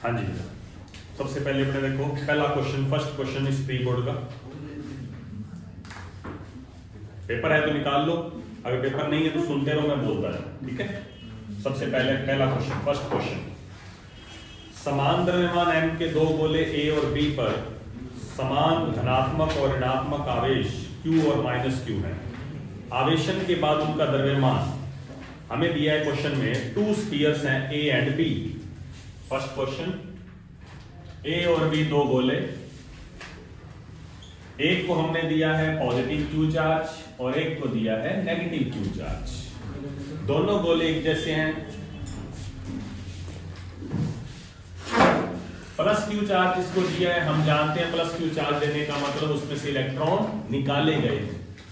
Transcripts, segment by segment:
हाँ जी, सबसे पहले अपने देखो पहला क्वेश्चन, फर्स्ट क्वेश्चन इस प्री बोर्ड का पेपर है तो निकाल लो, अगर पेपर नहीं है तो सुनते रहो, मैं बोलता रहूं, ठीक है। सबसे पहले पहला क्वेश्चन, फर्स्ट क्वेश्चन, समान द्रव्यमान m के दो गोले a और b पर समान धनात्मक और ऋणात्मक आवेश q और -q है। आवेशन के बाद उनका द्रव्यमान हमें दिया है क्वेश्चन में, टू स्फीयर्स हैं a and b। First question, a और b दो गोले, एक को हमने दिया है पॉजिटिव q चार्ज और एक को दिया है नेगेटिव q चार्ज। दोनों गोले एक जैसे हैं। प्लस q चार्ज इसको दिया है, हम जानते हैं प्लस q चार्ज देने का मतलब उसमें से इलेक्ट्रॉन निकाले गए,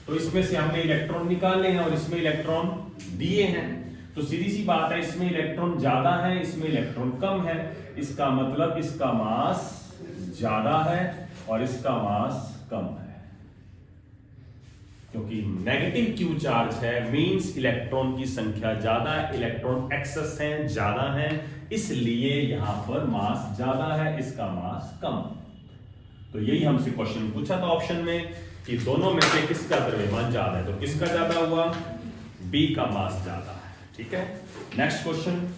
तो इसमें से हमने इलेक्ट्रॉन निकाले हैं और इसमें इलेक्ट्रॉन दिए हैं, तो सीधी सी बात है इसमें इलेक्ट्रॉन ज्यादा है, इसमें इलेक्ट्रॉन कम है, इसका मतलब इसका मास ज्यादा है और इसका मास कम है। क्योंकि नेगेटिव क्यू चार्ज है मींस इलेक्ट्रॉन की संख्या ज्यादा है, इलेक्ट्रॉन एक्सेस है, ज्यादा है, इसलिए यहां पर मास ज्यादा है, इसका मास कम। तो यही हमसे क्वेश्चन पूछा था ऑप्शन में कि दोनों में से किसका द्रव्यमान ज्यादा है, तो किसका ज्यादा हुआ, बी का मास ज्यादा है, ठीक है। नेक्स्ट क्वेश्चन,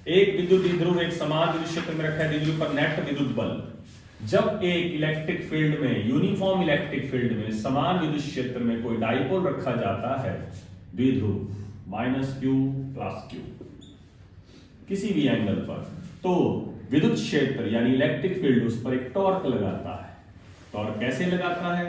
एक विद्युत द्विध्रुव एक समान विद्युत क्षेत्र में रखा है, द्विध्रुव पर नेट विद्युत बल, जब एक इलेक्ट्रिक फील्ड में, यूनिफॉर्म इलेक्ट्रिक फील्ड में समान विद्युत क्षेत्र में कोई डाइपोल रखा जाता है, द्विध्रुव -q +q किसी भी एंगल पर, तो विद्युत क्षेत्र यानी इलेक्ट्रिक फील्ड उस पर एक टॉर्क लगाता है। टॉर्क कैसे लगाता है,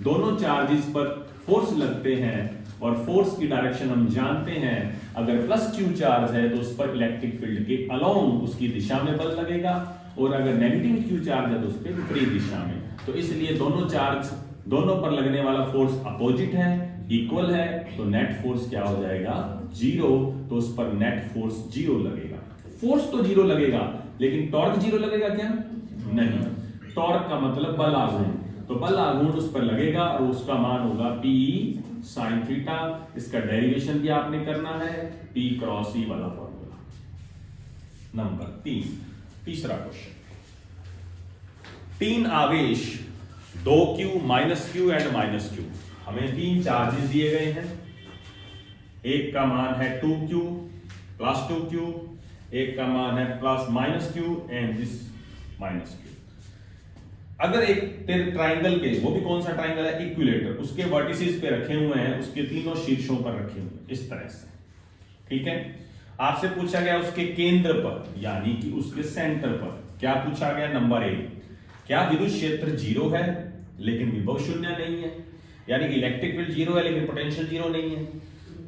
दोनों चार्जेस पर फोर्स लगते हैं और फोर्स की डायरेक्शन हम जानते हैं, अगर +q चार्ज है तो उस पर इलेक्ट्रिक फील्ड के अलोंग उसकी दिशा में बल लगेगा और अगर नेगेटिव q चार्ज है तो उस पर विपरीत दिशा में। तो इसलिए दोनों चार्ज, दोनों पर लगने वाला फोर्स अपोजिट है, इक्वल है, तो नेट फोर्स क्या हो जाएगा, 0, तो उस पर नेट फोर्स 0 लगेगा। फोर्स तो 0 लगेगा लेकिन टॉर्क 0 लगेगा क्या, नहीं, टॉर्क का मतलब बल आघूर्ण, तो बल आघूर्ण उस पर लगेगा और उसका मान होगा P sin थीटा। इसका डेरिवेशन भी आपने करना है, P क्रॉस E वाला फॉर्मूला। नंबर 3, तीसरा क्वेश्चन, 3 आवेश 2q -q एंड -q, हमें 3 चार्जेस दिए गए हैं, एक का मान है 2q +2q, एक का मान है +-q एंड दिस -q। अगर एक ट्राइंगल के, वो भी कौन सा ट्राइंगल है, इक्विलेटर, उसके वर्टिसेस पे रखे हुए हैं, उसके तीनों शीर्षों पर रखे हुए हैं इस तरह से, ठीक है। आपसे पूछा गया उसके केंद्र पर यानी कि उसके सेंटर पर, क्या पूछा गया, नंबर 1, क्या विद्युत क्षेत्र 0 है लेकिन विभव 0 नहीं है, यानी कि इलेक्ट्रिक फील्ड 0 है लेकिन पोटेंशियल 0 नहीं है।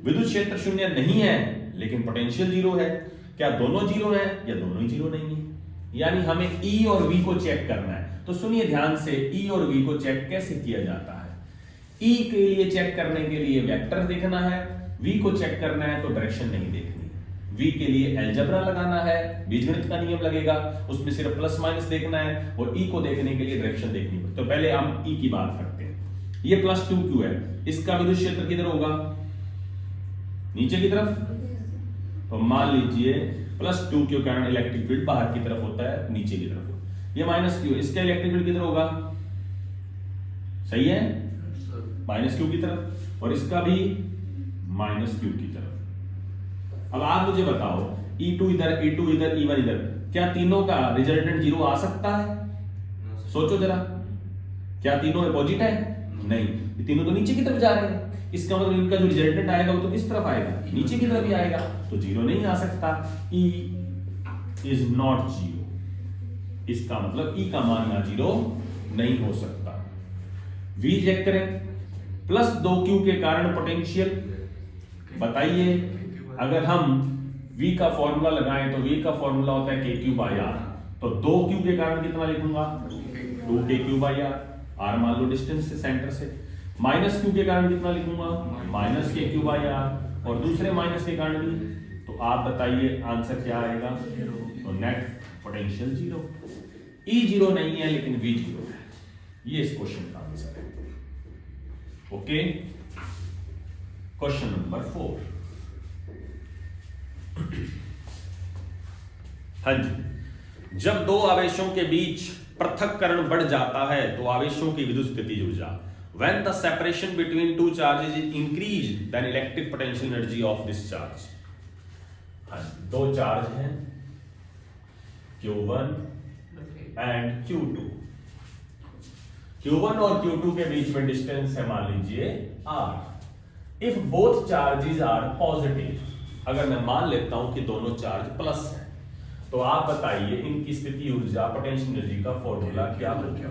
विद्युत क्षेत्र 0 नहीं है लेकिन पोटेंशियल 0 है, क्या दोनों 0 है या दोनों ही 0 नहीं है, यानी हमें E और V को चेक करना है। तो सुनिए ध्यान से, E और V को चेक कैसे किया जाता है। E के लिए चेक करने के लिए वेक्टर देखना है, V को चेक करना है तो डायरेक्शन नहीं देखनी, V के लिए अलजेब्रा लगाना है, बीजगणित का नियम लगेगा, उसमें सिर्फ प्लस माइनस देखना है, और E को देखने के लिए डायरेक्शन देखनी है। तो पहले हम E की बात करते हैं, ये +2q है, इसका विद्युत क्षेत्र किधर होगा, नीचे की तरफ, तो मान लीजिए +2q के कारण इलेक्ट्रिक फील्ड बाहर की तरफ होता है, नीचे की तरफ। ये -q, इसका इलेक्ट्रिक फील्ड किधर होगा, सही है, -q की तरफ, और इसका भी -q की तरफ। अब आप मुझे बताओ, E2 इधर, E2 इधर, E1 इधर, क्या तीनों का रिजल्टेंट 0 आ सकता है, सोचो जरा, क्या तीनों अपोजिट है, नहीं, ये तीनों तो नीचे की तरफ जा रहे हैं, इसका मतलब इनका जो रिजल्टेंट आएगा वो तो किस तरफ आएगा, नीचे की तरफ ही आएगा, तो 0 नहीं आ सकता। E is not 0, इसका मतलब E का मान यहां 0 नहीं हो सकता। V चेक करें, +2q के कारण पोटेंशियल, बताइए, अगर हम V का फॉर्मूला लगाएं तो V का फॉर्मूला होता है kq/r, तो 2q के कारण कितना लिखूंगा, 2kq/r, r मान लो डिस्टेंस से, सेंटर से, -q के कारण कितना लिखूंगा, -kq/r, और दूसरे माइनस के कारण भी, तो आप बताइए आंसर क्या आएगा, तो नेट पोटेंशियल 0। E 0 नहीं है लेकिन V 0 है, ये इस क्वेश्चन का आंसर है। ओके, क्वेश्चन नंबर 4, हाँ जी, जब दो आवेशों के बीच पृथक्करण बढ़ जाता है तो आवेशों की विद्युत स्थितिज ऊर्जा, when the separation between two charges is increased then electric potential energy of this charge। हाँ, दो चार्ज हैं Q1 एंड Q2। Q1 और Q2 के बीच में डिस्टेंस है मान लीजिए R। If both charges are positive, अगर मैं मान लेता हूं कि दोनों चार्ज प्लस है, तो आप बताइए इनकी स्थिति ऊर्जा पोटेंशियल एनर्जी का फॉर्मूला क्या होगा।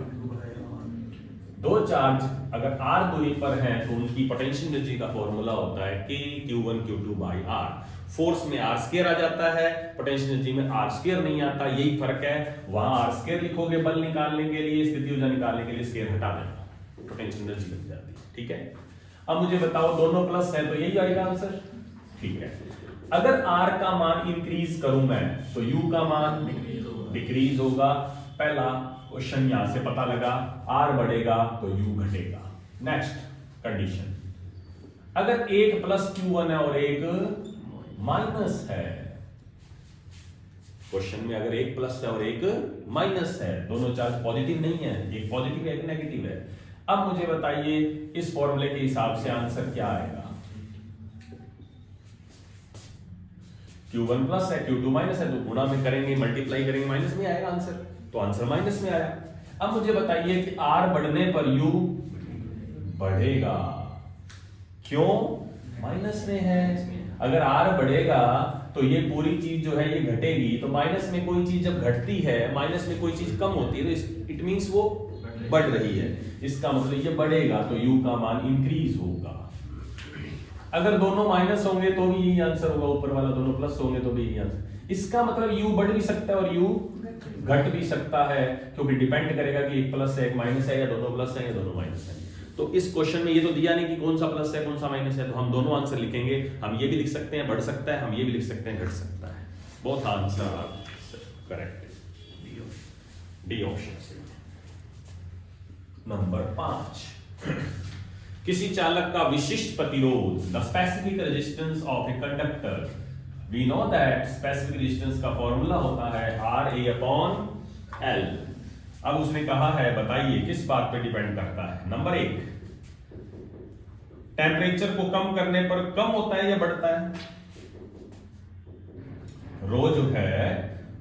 दो चार्ज अगर R दूरी पर हैं तो उनकी पोटेंशियल एनर्जी का फॉर्मूला होता है K Q1 Q2 by R। Force में R स्क्वायर आ जाता है, पोटेंशियल एनर्जी में R स्क्वायर नहीं आता, यही फर्क है। वहां R स्क्वायर लिखोगे बल निकालने के लिए, स्थिति ऊर्जा निकालने के लिए स्क्वायर हटा देना, पोटेंशियल एनर्जी बन जाती है। ठीक है, अब मुझे बताओ दोनों प्लस है तो यही आएगा आंसर। ठीक है, अगर R का मान इंक्रीज करूं मैं तो U का मान डिक्रीज होगा। पहला क्वेश्चन यहां से पता लगा, R बढ़ेगा तो U घटेगा। नेक्स्ट कंडीशन, अगर एक प्लस Q1 है और एक माइनस है, क्वेश्चन में अगर एक प्लस है और एक माइनस है, दोनों चार्ज पॉजिटिव नहीं है, एक पॉजिटिव है एक नेगेटिव है। अब मुझे बताइए इस फॉर्मूले के हिसाब से आंसर क्या आएगा। Q1 प्लस है Q2 माइनस है, तो गुणा में करेंगे मल्टीप्लाई करेंगे माइनस में आएगा आंसर, तो आंसर माइनस में आया। अब मुझे बताइए कि R बढ़ने पर U बढ़ेगा, क्यों? माइनस में है। अगर R बढ़ेगा तो ये पूरी चीज जो है ये घटेगी, तो माइनस में कोई चीज जब घटती है, माइनस में कोई चीज कम होती है तो इट मींस वो बढ़ रही है, इसका मतलब ये बढ़ेगा तो U का मान इंक्रीज होगा। अगर दोनों माइनस होंगे तो भी यही आंसर होगा, ऊपर वाला दोनों प्लस होंगे तो भी यही आंसर। इसका मतलब U बढ़ भी सकता है और U घट भी सकता है, क्योंकि डिपेंड करेगा कि एक प्लस है एक माइनस है, या दोनों प्लस है या दोनों माइनस है। तो इस क्वेश्चन में ये तो दिया नहीं कि कौन सा प्लस है कौन सा माइनस है, तो हम दोनों आंसर लिखेंगे। हम ये भी लिख सकते हैं बढ़ सकता है, हम ये भी लिख सकते हैं घट सकता है। Both answer correct, D option से। नंबर 5, किसी चालक का विशिष्ट प्रतिरोध, the specific resistance of a conductor, we know that specific resistance का फॉर्मूला होता है RA/L। अब उसने कहा है बताइए किस बात पे डिपेंड करता है। नंबर 1, टेम्परेचर को कम करने पर कम होता है या बढ़ता है। रो जो है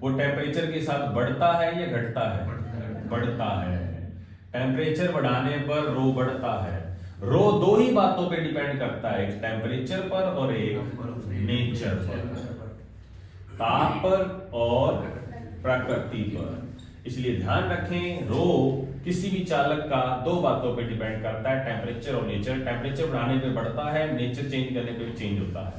वो टेम्परेचर के साथ बढ़ता है या घटता है? बढ़ता है। टेम्परेचर बढ़ाने पर रो बढ़ता है। रो दो ही बातों पे डिपेंड करता है, एक टेम्परेचर पर और एक नेचर पर, ताप पर और प्रकृति पर। इसलिए ध्यान रखें रो किसी भी चालक का दो बातों पे डिपेंड करता है, टेम्परेचर और नेचर। टेम्परेचर बढ़ाने पे बढ़ता है, नेचर चेंज करने पे भी चेंज होता है।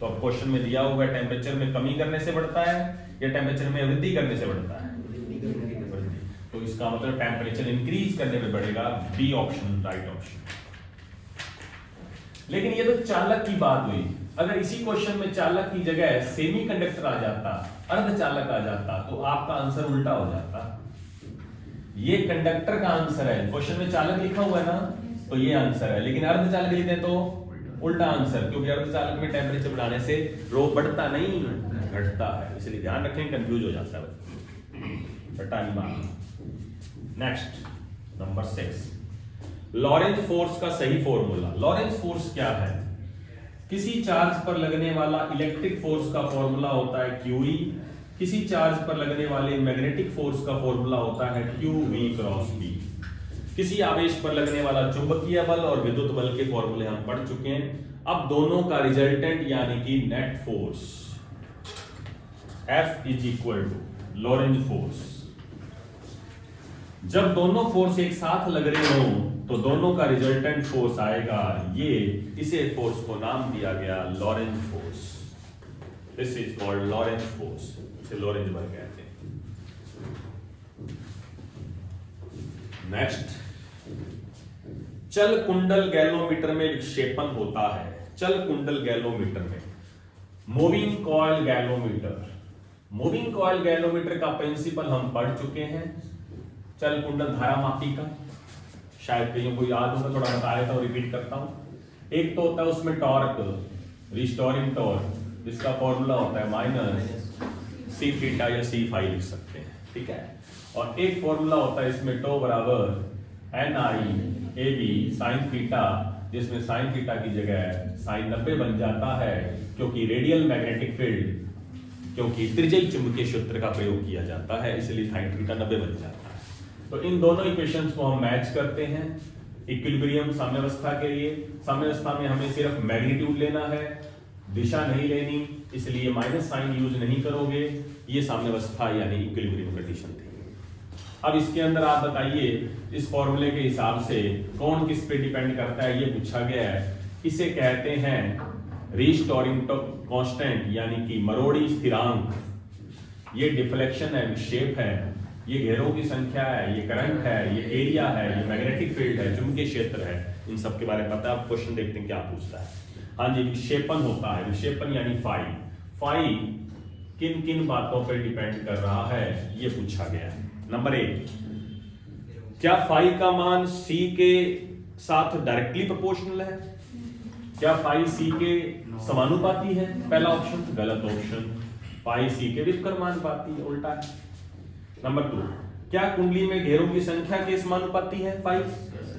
तो अब क्वेश्चन में दिया हुआ है टेम्परेचर में कमी करने से बढ़ता है या टेम्परेचर में वृद्धि करने से बढ़ता है? तो इसका मतलब टेम्परेचर इंक्रीज करने पे बढ़ेगा, बी ऑप्शन राइट ऑप्शन। लेकिन ये तो चालक की बात हुई, अगर इसी क्वेश्चन में चालक की जगह सेमी कंडक्टर आ जाता, अर्धचालक आ जाता, तो आपका आंसर उल्टा हो जाता। ये कंडक्टर का आंसर है, क्वेश्चन में चालक लिखा हुआ है ना, तो ये आंसर है। लेकिन अर्धचालक लिखते हैं तो उल्टा आंसर, क्योंकि अर्धचालक में टेम्परेचर बढ़ाने से रो बढ़ता नहीं घटता है। इसलिए ध्यान रखें, कंफ्यूज हो जाता है बटा नहीं मारना। नेक्स्ट नंबर 6, लॉरेंज फोर्स का सही फॉर्मूला। लॉरेंज फोर्स क्या है? किसी चार्ज पर लगने वाला इलेक्ट्रिक फोर्स का फॉर्मूला होता है QE, किसी चार्ज पर लगने वाले मैग्नेटिक फोर्स का फॉर्मूला होता है QV क्रॉस B। किसी आवेश पर लगने वाला चुंबकीय बल और विद्युत बल के फॉर्मूले हम पढ़ चुके हैं। अब दोनों का रिजल्टेंट यानी कि net force F is equal to Lorentz force. जब दोनों फोर्स एक साथ लग रहे हो तो दोनों का रिजल्टेंट फोर्स आएगा ये, इसे फोर्स को नाम दिया गया Lorentz force. This is called Lorentz force, इसे लॉरेंज बल कहते हैं। नेक्स्ट, चल कुंडल गैलोमीटर में विक्षेपण होता है। चल कुंडल गैलोमीटर में moving coil galvanometer. Moving coil galvanometer का प्रिंसिपल हम पढ़ चुके हैं, चल कुंडल धारामापी का, शायद कईयों को याद होगा, थोड़ा बताया था रिपीट करता हूं। एक तो होता है उसमें टॉर्क, रिस्टोरिंग टॉर्क, जिसका फॉर्मूला होता है माइनस सी थीटा या सी फाई लिख सकते हैं, ठीक है। और एक फॉर्मूला होता है इसमें टो बराबर NI/AB साइन थीटा, जिसमें साइन थीटा की जगह साइन 90 बन जाता है, क्योंकि रेडियल मैग्नेटिक फील्ड, क्योंकि त्रिज्यीय चुंबकीय क्षेत्र का प्रयोग किया जाता है, इसलिए साइन थीटा 90 बन जाता है। तो इन दोनों इक्वेशंस को हम मैच करते हैं इक्विलिब्रियम साम्यावस्था के लिए। साम्यावस्था में हमें सिर्फ मैग्नीट्यूड लेना है, दिशा नहीं लेनी, इसलिए माइनस साइन यूज नहीं करोगे। ये साम्यावस्था यानी इक्विलिब्रियम कंडीशन थी। अब इसके अंदर आप बताइए इस फॉर्मूले के हिसाब से कौन किस पे डिपेंड करता है, ये पूछा गया है। इसे कहते हैं रीस्टोरिंग कांस्टेंट, यानी कि मरोड़ी स्थिरांक। ये डिफ्लेक्शन है, विक्षेप है, ये घेरों की संख्या है, ये करंट है, ये एरिया है, ये मैग्नेटिक फील्ड है, चुंबकीय क्षेत्र है, इन सब के बारे में पता है। आप क्वेश्चन देखते हैं क्या पूछता है। हाँ जी, विक्षेपण होता है, विक्षेपण यानी फाई। फाई किन किन बातों पर डिपेंड कर रहा है, ये पूछा गया है। नंबर 1, क्या फाई का मान सी के साथ डायरेक्टली प्रोपोर्शनल है? क्या फाई सी के समानुपाती है? पहला ऑप्शन गलत ऑप्शन, फाई सी के व्युत्क्रमानुपाती है, उल्टा है। नंबर 2, क्या कुंडली में घेरों की संख्या के समानुपाती है फाई?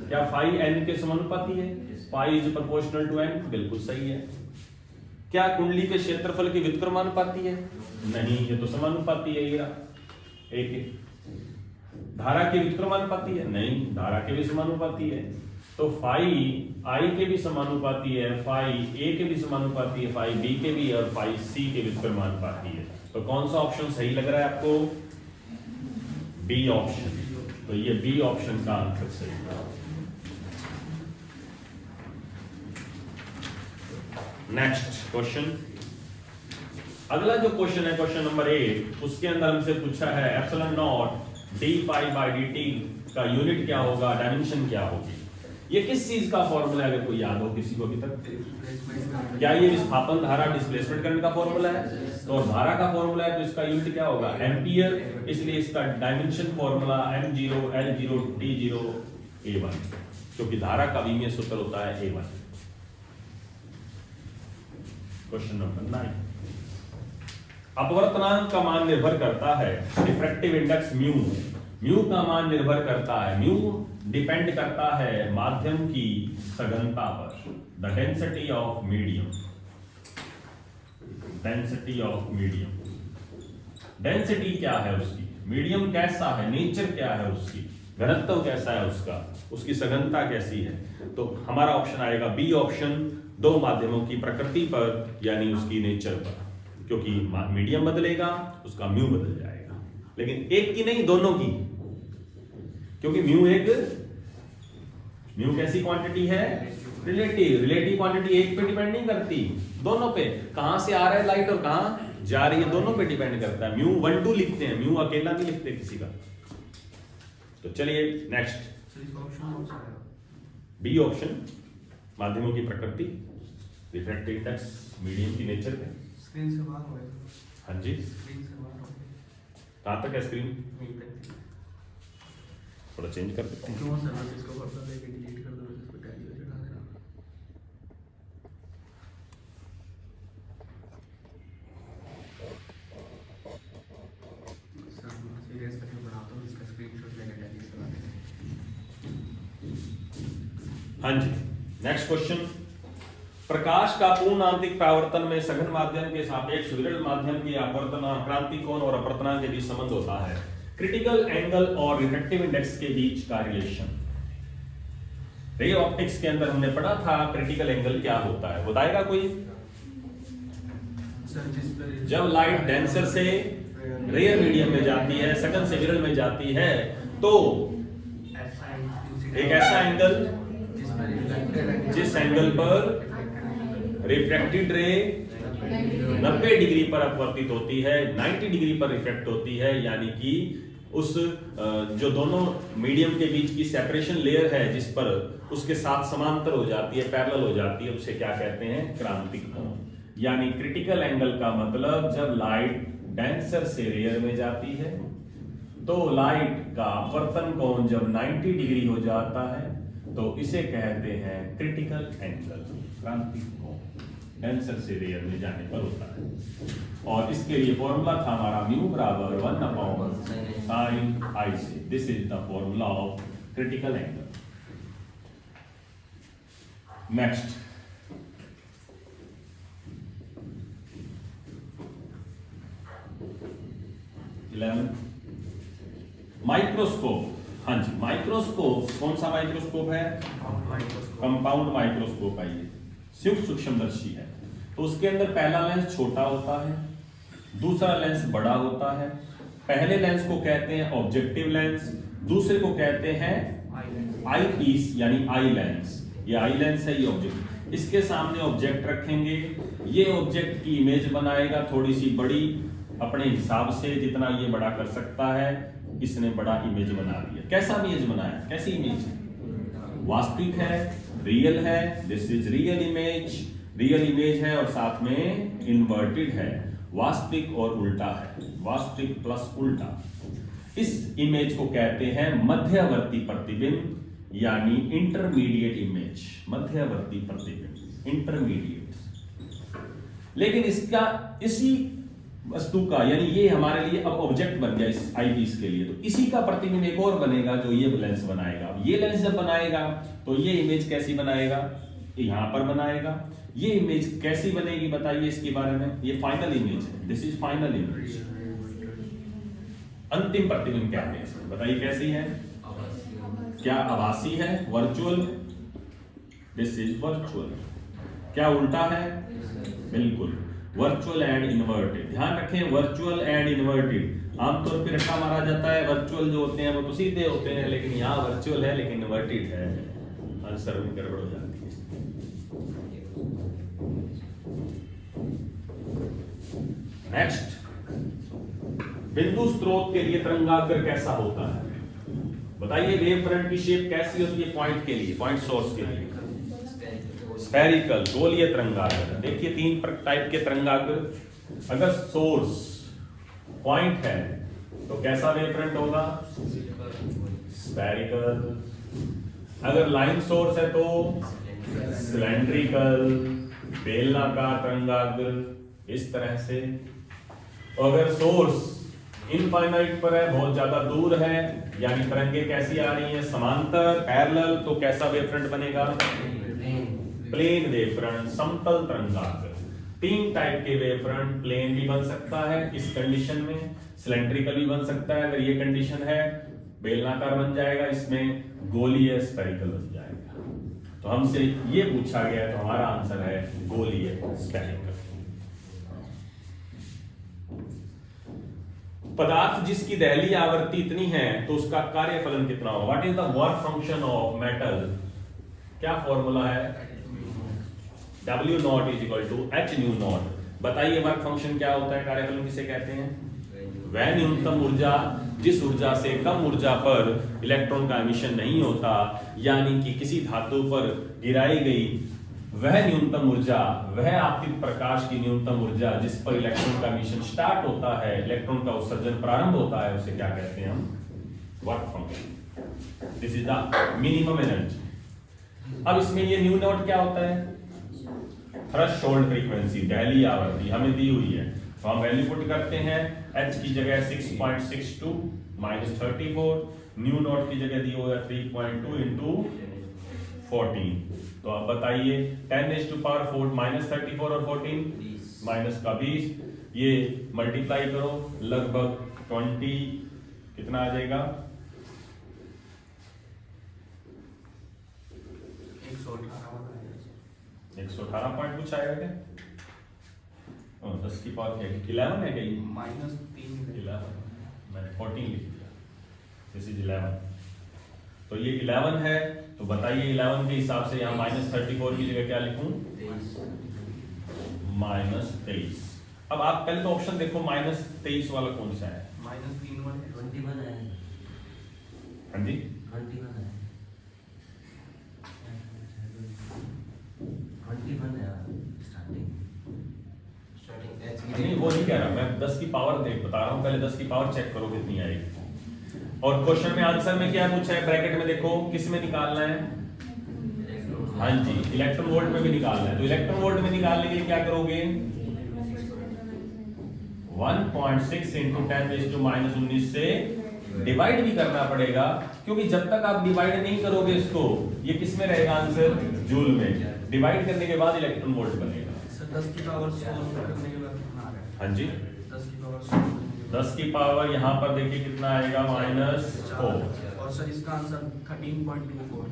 क्या फाई एन के समानुपाती है? Phi is proportional to N, बिल्कुल सही है। क्या कुंडली के क्षेत्रफल के व्युत्क्रमानुपाती है? नहीं, ये तो समानुपाती है, ये एक। धारा के व्युत्क्रमानुपाती है? नहीं, धारा के भी समानुपाती है। तो फाई आई के भी समानुपाती है, फाई ए के भी समानुपाती है, फाई बी के भी, और फाई सी के व्युत्क्रमानुपाती है। तो कौन सा ऑप्शन सही लग रहा है आपको? B option. तो ये बी ऑप्शन का आंसर सही है। नेक्स्ट क्वेश्चन, अगला जो क्वेश्चन है क्वेश्चन नंबर 8, उसके अंदर हमसे पूछा है epsilon not D pi by D T का यूनिट क्या होगा, डायमेंशन क्या होगी। ये किस चीज का फॉर्मूला है, अगर कोई याद हो किसी को अभी तक? क्या ये विस्थापन धारा डिस्प्लेसमेंट करंट का फॉर्मूला है? तो धारा का फॉर्मूला है, तो इसका यूनिट क्या होगा? एम्पियर। इसलिए इसका dimension formula M0 L0 T0 A1, क्योंकि धारा का विमीय सूत्र होता है A1। क्वेश्चन नंबर 9, अपवर्तनांक का मान निर्भर करता है रिफ्रैक्टिव इंडेक्स म्यू। म्यू का मान निर्भर करता है, म्यू डिपेंड करता है माध्यम की सघनता पर, the density of medium. Density of medium, density क्या है उसकी, मीडियम कैसा है, नेचर क्या है उसकी, घनत्व कैसा है उसका, उसकी सघनता कैसी है। तो हमारा ऑप्शन आएगा बी ऑप्शन, दो माध्यमों की प्रकृति पर यानी उसकी नेचर पर, क्योंकि मीडियम बदलेगा उसका म्यू बदल जाएगा, लेकिन एक की नहीं दोनों की, क्योंकि म्यू कैसी क्वांटिटी है? रिलेटिव क्वांटिटी एक पे डिपेंड नहीं करती, दोनों पे। कहां से आ रहा है लाइट और कहां जा रही है, दोनों पे डिपेंड करता है। म्यू 1 2 लिखते हैं, म्यू अकेला नहीं लिखते किसी का। तो चलिए नेक्स्ट, बी ऑप्शन, माध्यमों की प्रकृति, रिफ्रैक्टिव इंडेक्स, मीडियम की नेचर पे। स्क्रीन से बाहर होएगा। हाँ जी, स्क्रीन से बाहर होएगा। कहां तक है स्क्रीन? थोड़ा चेंज कर देते हैं। क्यों सर, इसको पर्दा लेके डिलीट कर दो, इसको टैली पे चढ़ा देना। सर मैं सीरियस करके बनाता हूं, इसका स्क्रीनशॉट लेके टैली से बना देना। हाँ जी, नेक्स्ट क्वेश्चन, प्रकाश का पूर्ण आंतरिक परावर्तन में सघन माध्यम के सापेक्ष विरल माध्यम के अपवर्तनांक, क्रांति कोण और अपवर्तनांक के बीच संबंध होता है। क्रिटिकल एंगल और रिफ्रैक्टिव इंडेक्स के बीच का रिलेशन। रे ऑप्टिक्स के अंदर हमने पढ़ा था क्रिटिकल एंगल क्या होता है, बताएगा कोई? सर जिस पर जब लाइट डेंसर से रेयर मीडियम में जाती है, सघन से विरल में जाती है, तो एक ऐसा एंगल जिस एंगल पर रिफ्रैक्टेड रे 90 डिग्री पर अपवर्तित होती है, 90 डिग्री पर रिफ्लेक्ट होती है, यानी कि उस जो दोनों मीडियम के बीच की सेपरेशन लेयर है जिस पर उसके साथ समांतर हो जाती है, पैरेलल हो जाती है, उसे क्या कहते हैं? क्रांतिक कोण। यानी क्रिटिकल एंगल का मतलब जब लाइट डेंसर से रेयर में जाती है तो लाइट का अपवर्तन कोण जब 90 डिग्री हो जाता है तो इसे कहते हैं क्रिटिकल एंगल, क्रांतिक कोण। डेंसर से रेयर में जाने पर होता है। और इसके लिए फॉर्मूला था हमारा म्यू बराबर 1/sin i से। This is the formula of critical angle. Next, microscope. हाँ जी, माइक्रोस्कोप कौन सा माइक्रोस्कोप है? कंपाउंड माइक्रोस्कोप है ये, सूक्ष्मदर्शी है। तो उसके अंदर पहला लेंस छोटा होता है, दूसरा लेंस बड़ा होता है। पहले लेंस को कहते हैं ऑब्जेक्टिव लेंस, दूसरे को कहते हैं आई पीस यानी आई लेंस। ये आई लेंस है, ये ऑब्जेक्ट। इसके सामने ऑब्जेक्ट रखेंगे, ये ऑब्जेक्ट की इमेज बनाएगा थोड़ी सी बड़ी अपने हिसाब से, जितना ये बड़ा कर सकता है। इसने बड़ा इमेज बना दिया। कैसा इमेज बनाया? कैसी इमेज है? वास्तविक है, रियल है। This is real image, real image है और साथ में इन्वर्टेड है। वास्तविक और उल्टा है, वास्तविक प्लस उल्टा। इस इमेज को कहते हैं मध्यवर्ती प्रतिबिंब यानी इंटरमीडिएट इमेज। मध्यवर्ती प्रतिबिंब, इंटरमीडिएट। लेकिन इसका इसी वस्तु का यानी ये हमारे लिए अब ऑब्जेक्ट बन गया इस आईपीस के लिए, तो इसी का प्रतिबिंब एक और बनेगा जो ये लेंस बनाएगा। अब ये लेंस जब बनाएगा तो ये इमेज कैसी बनाएगा? यहां पर बनाएगा। ये इमेज कैसी बनेगी बताइए इसके बारे में। ये फाइनल इमेज है, दिस इज फाइनल इमेज। अंतिम प्रतिबिंब कहते हैं इसको। बताइए कैसी है? क्या आभासी है? वर्चुअल। This is virtual. क्या उल्टा है? बिल्कुल, वर्चुअल एंड इन्वर्टेड। ध्यान रखें, वर्चुअल एंड इन्वर्टेड। आमतौर पर रट्टा मारा जाता है, वर्चुअल जो होते हैं वो तो सीधे होते हैं, लेकिन यहाँ वर्चुअल है लेकिन इन्वर्टेड है। आंसर में गड़बड़ हो जाती है। नेक्स्ट, बिंदु स्रोत के लिए तरंगाग्र कैसा होता है? बताइए वेव फ्रंट की शेप कैसी होती है पॉइंट के लिए, पॉइंट सोर्स के लिए? स्फेरिकल, गोलीय तरंगाग्र। देखिए तीन टाइप के तरंगाग्र। अगर सोर्स पॉइंट है तो कैसा वेव फ्रंट होगा? स्फेरिकल। अगर लाइन सोर्स है तो सिलेंड्रिकल, बेलनाकार तरंगाग्र, इस तरह से। अगर सोर्स इनफाइनाइट पर है, बहुत ज्यादा दूर है, यानी तरंगे कैसी आ रही हैं? समांतर, पैरेलल, तो कैसा वेव फ्रंट बनेगा? प्लेन वेव फ्रंट, समतल तरंगाग्र। तीन टाइप के वेव फ्रंट, प्लेन भी बन सकता है इस कंडीशन में, सिलेंड्रिकल भी बन सकता है अगर ये कंडीशन है, बेलनाकार बन जाएगा, इसमें गोलीय स्फेरिकल बन जाएगा। तो हमसे ये पूछा गया तो हमारा आंसर है गोलीय स्फेरिकल। पदार्थ जिसकी दहलीय आवृत्ति इतनी है तो उसका कार्यफलन कितना होगा? What is the work function of metal? क्या फॉर्मूला है? W naught is equal to H nu naught. बताइए वर्क फंक्शन क्या होता है, कार्यफलन किसे कहते हैं? वह न्यूनतम ऊर्जा जिस ऊर्जा से कम ऊर्जा पर इलेक्ट्रॉन का एमिशन नहीं होता, यानी कि किसी धातु पर गिराई गई वह न्यूनतम ऊर्जा, वह आपतित प्रकाश की न्यूनतम ऊर्जा जिस पर इलेक्ट्रॉन का एमिशन स्टार्ट होता है, इलेक्ट्रॉन का उत्सर्जन प्रारंभ होता है, उसे क्या कहते हैं हम? Work function. This is the minimum energy. अब इसमें ये न्यू नॉट क्या होता है? थ्रेशोल्ड फ्रीक्वेंसी, दहलीय आवृत्ति हमें दी हुई है, तो हम वैल्यू पुट करते हैं। H की जगह 6.62 माइनस 34, न्यू नॉट की जगह दी हुई है 3.2 इंटू 14। तो अब बताइए 10⁻⁴ माइनस 34 और 14 माइनस का 20, ये मल्टीप्लाई करो लगभग 20, कितना आ जाएगा? 118 पॉइंट कुछ आएगा क्या? 10 की पावर क्या? 11 है क्या? -3 मैंने 14 लिख दिया, दिस इज 11। तो ये 11 है, तो बताइए 11 के हिसाब से यहाँ -34 की जगह क्या लिखूं? -23। अब आप पहले तो ऑप्शन देखो, -23 वाला कौन सा है? -3 है। हाँ जी, नहीं वो नहीं कह रहा मैं, 10 की पावर देख बता रहा हूँ, पहले 10 की पावर चेक करो कितनी आएगी। और क्वेश्चन में आंसर में क्या पूछा है? ब्रैकेट में देखो किस में निकालना है? हाँ जी, इलेक्ट्रॉन वोल्ट में भी निकालना है। तो इलेक्ट्रॉन वोल्ट में निकालने के लिए क्या करोगे, 1.6 इंटू 10⁻⁻19 से डिवाइड भी करना पड़ेगा, क्योंकि जब तक आप डिवाइड नहीं करोगे इसको, ये किस में रहेगा आंसर, जूल में। डिवाइड करने के बाद इलेक्ट्रॉन वोल्ट बनेगा। सर 10 की पावर 16 करने के बाद कितना आ रहा है? हाँ जी, 10 की पावर 16 10 की पावर यहाँ पर देखिए कितना आएगा, -4। और सर इसका आंसर 13.24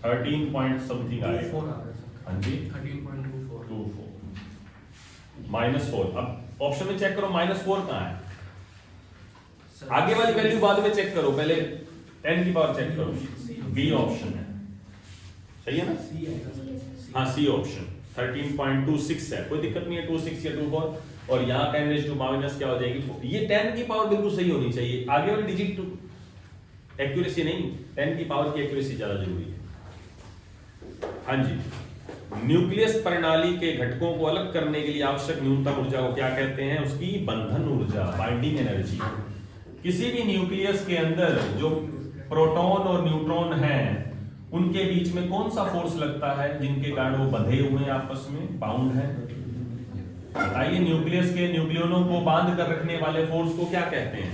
13 पॉइंट समथिंग आएगा। 24 आ रहा है सर। हाँ जी, 13.24 -4। अब ऑप्शन में चेक करो -4 कहाँ है, सर, आगे वाली वैल्यू बाद में चेक करो, पहले 10 की पावर चेक करो। बी ऑप्शन है, सही है ना? सी आएगा सर। हाँ, सी ऑप्शन 13.26 है, कोई दिक्कत नहीं है, 26 या 24। और यहाँ 10⁻⁻ क्या हो जाएगी, 4। ये 10 की पावर बिल्कुल सही होनी चाहिए, आगे वाली डिजिट एक्यूरेसी नहीं, 10 की पावर की एक्यूरेसी ज्यादा जरूरी है। हाँ जी, न्यूक्लियस प्रणाली के घटकों को अलग करने के लिए आवश्यक न्यूनतम ऊर्जा को क्या कहते हैं, उसकी बंधन ऊर्जा, बाइंडिंग एनर्जी। किसी भी न्यूक्लियस के अंदर जो प्रोटॉन और न्यूट्रॉन हैं, उनके बीच में कौन सा फोर्स लगता है जिनके कारण वो बंधे हुए हैं, आपस में बाउंड है? बताइए, न्यूक्लियस के न्यूक्लियनों को बांध कर रखने वाले फोर्स को क्या कहते हैं?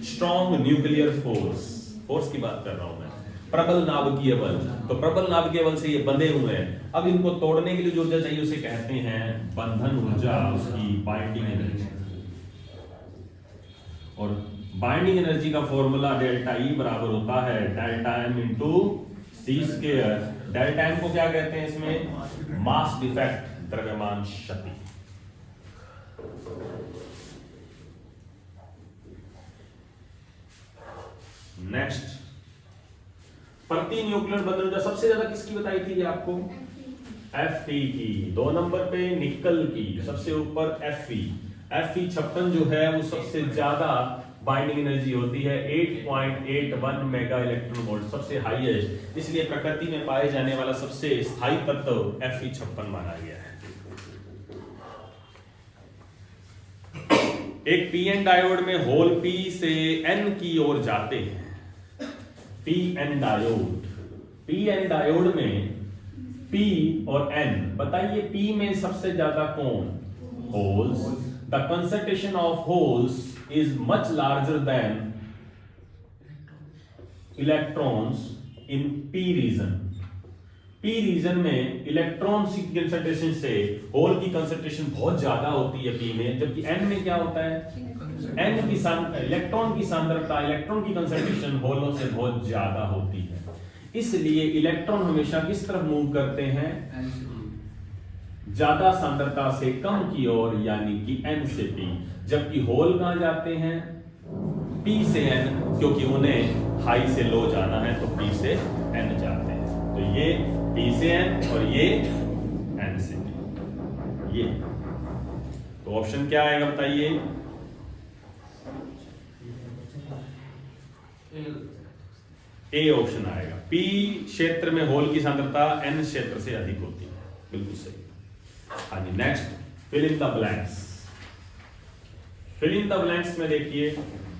Strong nuclear force. फोर्स की बात कर रहा हूं मैं, प्रबल नाभिकीय बल। तो प्रबल नाभिकीय बल से ये बंधे हुए हैं, अब इनको तोड़ने के लिए जो ऊर्जा चाहिए उसे कहते हैं बंधन ऊर्जा, उसकी बाइंडिंग एनर्जी। और बाइंडिंग एनर्जी का फॉर्मूला डेल्टा ई बराबर होता है डेल्टा एम इंटू सी स्क्वायर। डेल्टा एम को क्या कहते हैं इसमें, मास डिफेक्ट, द्रव्यमान शक्ति। नेक्स्ट, प्रति न्यूक्लियर बंधन ऊर्जा सबसे ज्यादा किसकी बताई थी आपको, Fe की। 2 नंबर पे निकल की, सबसे ऊपर Fe। Fe 56 जो है वो सबसे ज्यादा बाइंडिंग एनर्जी होती है, 8.81 मेगा इलेक्ट्रॉन वोल्ट, सबसे हाईएस्ट। इसलिए प्रकृति में पाए जाने वाला सबसे स्थायी तत्व Fe 56 माना गया है। एक पीएन डायोड में होल पी से एन की ओर जाते हैं। पीएन डायोड में पी और एन, बताइए पी में सबसे ज्यादा कौन, holes. The concentration of holes is much larger than electrons in P region. P region में इलेक्ट्रॉन की कंसंट्रेशन से होल की कंसंट्रेशन बहुत ज्यादा होती है पी में, जबकि एन में क्या होता है, एन की इलेक्ट्रॉन की सांद्रता, इलेक्ट्रॉन की कंसंट्रेशन होलों से बहुत ज्यादा होती है। इसलिए इलेक्ट्रॉन हमेशा किस तरफ मूव करते हैं, ज्यादा सांद्रता से कम की ओर, यानी कि एन से पी। जबकि होल कहां जाते हैं, पी से एन, क्योंकि उन्हें हाई से लो जाना है तो पी से एन जाते हैं। तो ये पी से एन और ये एन से पी। ये तो ऑप्शन क्या आएगा बताइए, ए ऑप्शन आएगा। पी क्षेत्र में होल की सांद्रता एन क्षेत्र से अधिक होती है, बिल्कुल सही। हाँ जी, next, fill in the blanks. Fill in the blanks में देखिए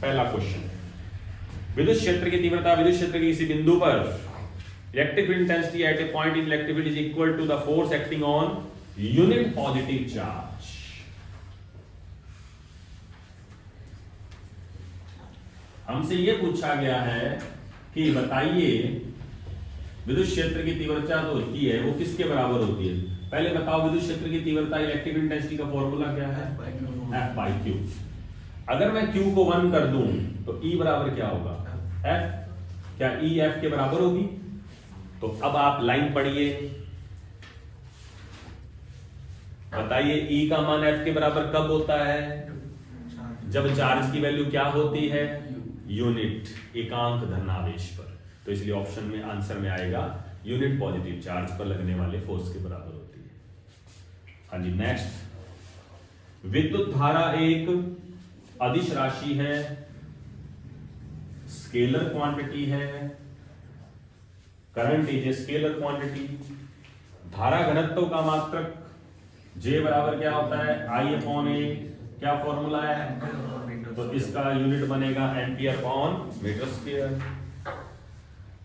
पहला क्वेश्चन, विद्युत क्षेत्र की तीव्रता विद्युत क्षेत्र के किसी बिंदु पर electric field intensity at a point in electric field is equal to the force acting on unit positive charge. हमसे यह पूछा गया है कि बताइए विद्युत क्षेत्र की तीव्रता तो होती है, वो किसके बराबर होती है? पहले बताओ, विद्युत क्षेत्र की तीव्रता इलेक्ट्रिक इंटेंसिटी का फॉर्मूला क्या है, F by Q। अगर मैं Q को 1 कर दूं तो E बराबर क्या होगा, F। क्या E F के बराबर होगी? तो अब आप लाइन पढ़िए, बताइए E का मान F के बराबर कब होता है, जब चार्ज की वैल्यू क्या होती है, यूनिट, एकांक धनावेश पर। तो इसलिए ऑप्शन में आंसर में आएगा यूनिट पॉजिटिव चार्ज पर लगने वाले फोर्स के बराबर होती है। हाँ जी, नेक्स्ट, विद्युत धारा एक अदिश राशि है, स्केलर क्वांटिटी है, current is a scalar quantity. धारा घनत्व का मात्रक J बराबर क्या होता है, I/A। क्या फॉर्मूला है, तो इसका यूनिट बनेगा एम्पियर अपॉन मीटर स्क्वायर।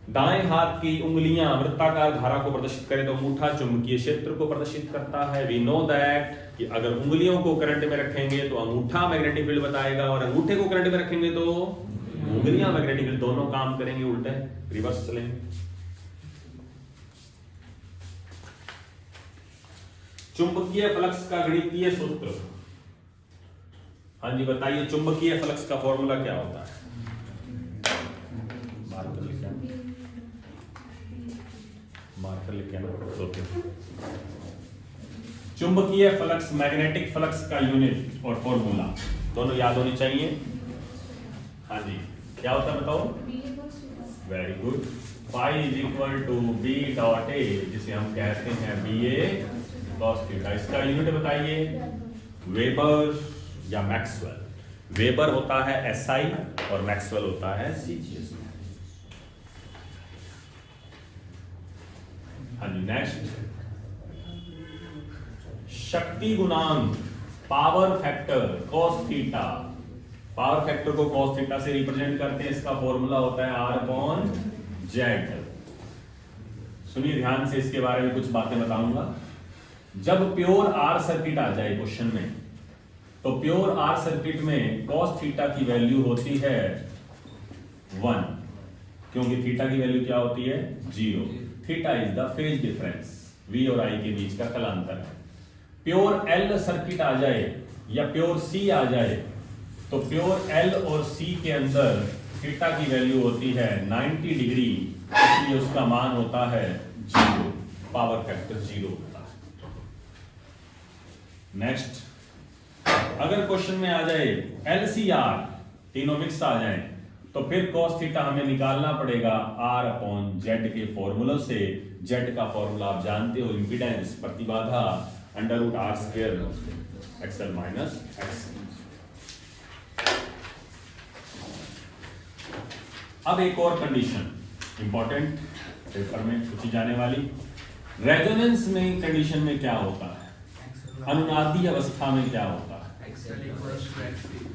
दाएं हाथ की उंगलियां वृत्ताकार धारा को प्रदर्शित करें तो अंगूठा चुंबकीय क्षेत्र को प्रदर्शित करता है। वी नो दैट कि अगर उंगलियों को करंट में रखेंगे तो अंगूठा मैग्नेटिक फील्ड बताएगा और अंगूठे को करंट में रखेंगे तो उंगलियां मैग्नेटिक फील्ड, दोनों काम करेंगे, उल्टे रिवर्स चलेंगे। चुंबकीय फ्लक्स का गणितीय सूत्र, हाँ जी बताइए, चुंबकीय फ्लक्स का फॉर्मूला क्या होता है? मार्कर लिख के आना। चुंबकीय फ्लक्स मैग्नेटिक फ्लक्स का यूनिट और फॉर्मूला दोनों याद होनी चाहिए। हाँ जी, क्या होता है बताओ? Very good. Phi is equal to B dot A, जिसे हम कहते हैं बी ए कॉस थीटा। इसका यूनिट बताइए, वेबर या मैक्सवेल। वेबर होता है एसआई और मैक्सवेल होता है सीजीएस। हाँ जी, नेक्स्ट, शक्ति गुणांक power factor cos theta. Power factor को कॉस थीटा से रिप्रेजेंट करते हैं, इसका फॉर्मूला होता है आर अपॉन जेड। सुनिए ध्यान से, इसके बारे में कुछ बातें बताऊंगा। जब प्योर आर सर्किट आ जाए क्वेश्चन में, तो प्योर आर सर्किट में कॉस थीटा की वैल्यू होती है 1, क्योंकि थीटा की वैल्यू क्या होती है? 0। Theta is the phase difference, V और आई के बीच का कलांतर है। प्योर एल सर्किट आ जाए या प्योर सी आ जाए, तो प्योर एल और सी के अंदर थीटा की वैल्यू होती है 90 डिग्री, इसलिए उसका मान होता है 0, पावर फैक्टर 0 होता है। नेक्स्ट, अगर क्वेश्चन में आ जाए एलसीआर, तीनों मिक्स आ जाए, तो फिर cos थीटा हमें निकालना पड़ेगा R अपॉन जेड के फॉर्मूला से। जेड का फॉर्मूला आप जानते हो, इंपीडेंस, प्रतिबाधा, under root R square XL minus X. अब एक और कंडीशन इंपॉर्टेंट, पेपर में पूछी जाने वाली। रेजोनेंस में कंडीशन में क्या होता है? अनुनादी अवस्था में क्या होता है?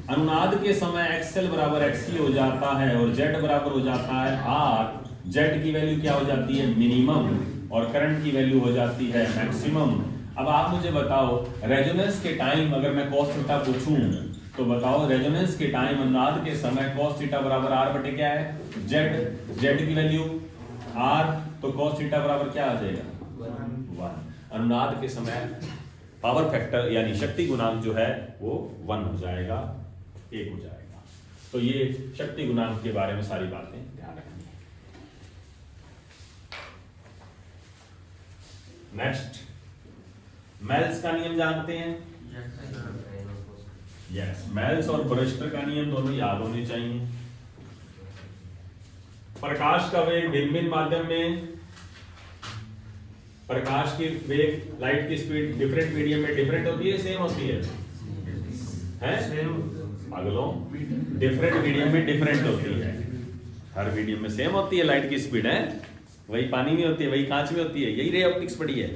अनुनाद के समय एक्सएल बराबर एक्ससी हो जाता है और जेड बराबर हो जाता है आर। जेड की वैल्यू क्या हो जाती है? मिनिमम, और करंट की वैल्यू हो जाती है मैक्सिमम। अब आप मुझे बताओ, रेजोनेंस के टाइम अगर मैं cos थीटा पूछूं तो बताओ, रेजोनेंस के टाइम अनुनाद के समय cos थीटा बराबर आर बटे क्या है? जेड। जेड की वैल्यू आर, तो cos थीटा बराबर क्या आ जाएगा? 1। अनुनाद के समय पावर फैक्टर यानी शक्ति गुणांक जो है वो 1 हो जाएगा, 1 हो जाएगा। तो ये शक्ति गुणांक के बारे में सारी बातें ध्यान रखनी है। नेक्स्ट, मेल्स का नियम जानते हैं? यस, मेल्स और ब्रेस्टर का नियम दोनों याद होने चाहिए। प्रकाश का वेग भिन्न भिन्न माध्यम में, प्रकाश की वेग, लाइट की स्पीड डिफरेंट मीडियम में डिफरेंट होती है, सेम होती है? पागलों, डिफरेंट मीडियम में डिफरेंट होती है। हर मीडियम में सेम होती है लाइट की स्पीड, है वही पानी में होती है, वही कांच में होती है, यही रे ऑप्टिक्स पढ़ी है।